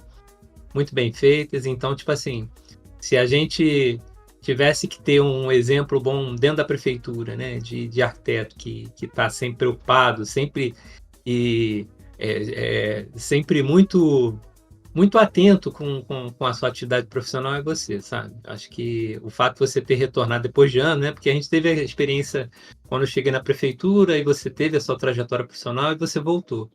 muito bem feitas. Então, tipo assim, se a gente tivesse que ter um exemplo bom dentro da prefeitura, né? De arquiteto que está sempre preocupado, sempre e sempre muito atento com a sua atividade profissional é você, sabe? Acho que o fato de você ter retornado depois de ano, né? Porque a gente teve a experiência quando eu cheguei na prefeitura e você teve a sua trajetória profissional e você voltou.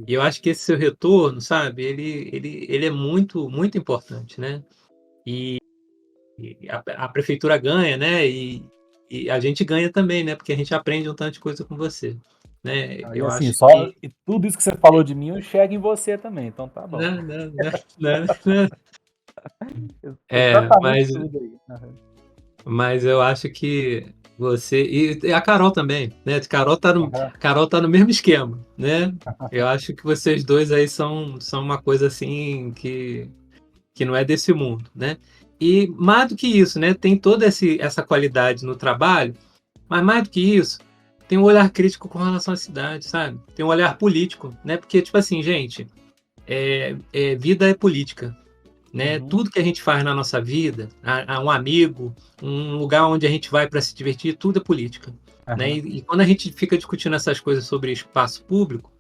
E eu Isso. acho que esse seu retorno, sabe? Ele é muito, muito importante, né? E a prefeitura ganha, né? E a gente ganha também, né? Porque a gente aprende um tanto de coisa com você, né? Ah, e Eu assim, acho só que e tudo isso que você falou de mim, eu enxergo em você também, então tá bom. não, não, não, não, não. Exatamente Mas tudo aí. Aham. Mas eu acho que você. E a Carol também, né? Aham. Carol tá no mesmo esquema, né? Eu acho que vocês dois aí são uma coisa assim que não é desse mundo, né? E mais do que isso, né? Tem toda essa qualidade no trabalho, mas mais do que isso, tem um olhar crítico com relação à cidade, sabe? Tem um olhar político, né? Porque, tipo assim, gente, vida é política, né? Uhum. Tudo que a gente faz na nossa vida, um amigo, um lugar onde a gente vai para se divertir, tudo é política, né? Aham. E quando a gente fica discutindo essas coisas sobre espaço público,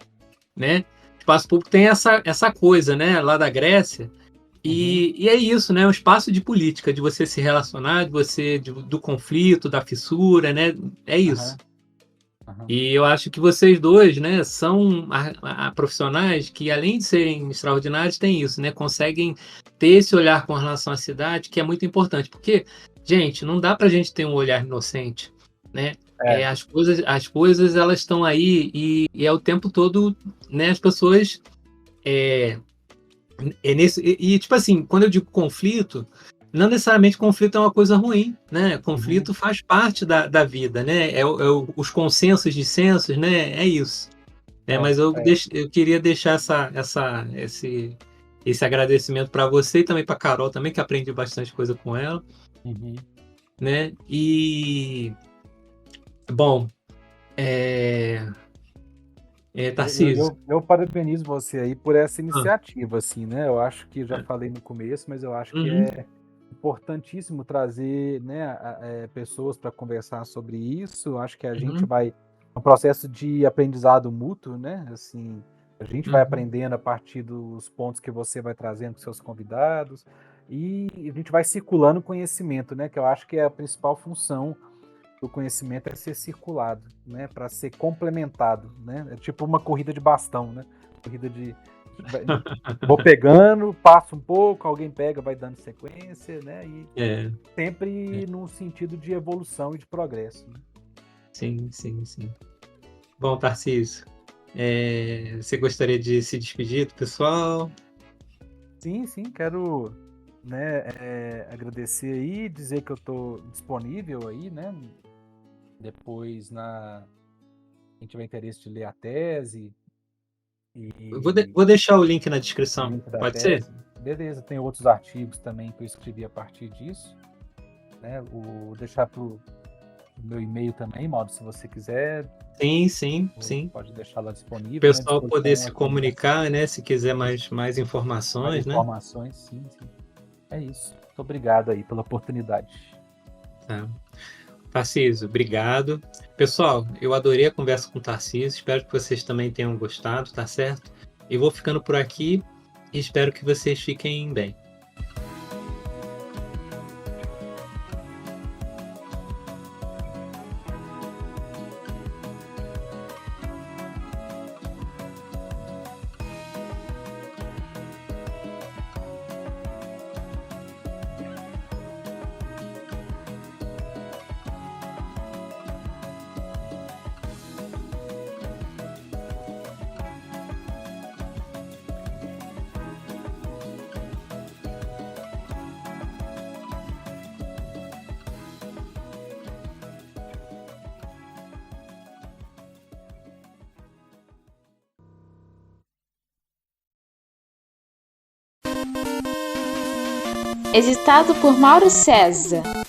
né? Espaço público tem essa coisa, né? Lá da Grécia. Uhum. E é isso, né? Um espaço de política, de você se relacionar, do conflito, da fissura, né? É isso. Aham. Aham. E eu acho que vocês dois, né, são profissionais que, além de serem extraordinários, têm isso, né? Conseguem ter esse olhar com relação à cidade, que é muito importante. Porque, gente, não dá para a gente ter um olhar inocente, né? É. As coisas elas estão aí e é o tempo todo, né? As pessoas tipo assim, quando eu digo conflito, não necessariamente conflito é uma coisa ruim, né? Uhum. Conflito faz parte da vida, né? Os consensos, dissensos, né? É isso. Né? É. Mas eu, É. eu queria deixar esse agradecimento para você e também para Carol também, que aprendi bastante coisa com ela, Uhum. né? E bom, é, Tarcísio. Eu parabenizo você aí por essa Ah, iniciativa, assim, né? Eu acho que já falei no começo, mas eu acho que uhum, é importantíssimo trazer, né, pessoas para conversar sobre isso. Eu acho que a gente uhum, vai um processo de aprendizado mútuo, né? Assim, a gente vai uhum. aprendendo a partir dos pontos que você vai trazendo com seus convidados e a gente vai circulando conhecimento, né? Que eu acho que é a principal função do conhecimento é ser circulado, né, para ser complementado, né? É tipo uma corrida de bastão, né? Corrida de vou pegando, passo um pouco, alguém pega, vai dando sequência, né? E É, é, sempre num sentido de evolução e de progresso, né? sim, sim, sim. Bom, Tarcísio, você gostaria de se despedir do pessoal? Sim, sim, quero, né, agradecer aí, dizer que eu estou disponível aí, né? Depois quem tiver interesse de ler a tese e Vou deixar o link na o descrição, link da pode ser? tese. Beleza, tem outros artigos também que eu escrevi a partir disso, né? Vou deixar pro meu e-mail também, Mauro, se você quiser, Sim, sim, sim. pode deixar lá O disponível, né? À pessoal poder disposição se aqui no comunicar, né? Se quiser isso, mais mais informações, né? informações, sim, sim. É isso. Muito obrigado aí pela oportunidade. Tá. Tarcísio, obrigado. Pessoal, eu adorei a conversa com o Tarcísio. Espero que vocês também tenham gostado, tá certo? Eu vou ficando por aqui e espero que vocês fiquem bem. Editado por Mauro César.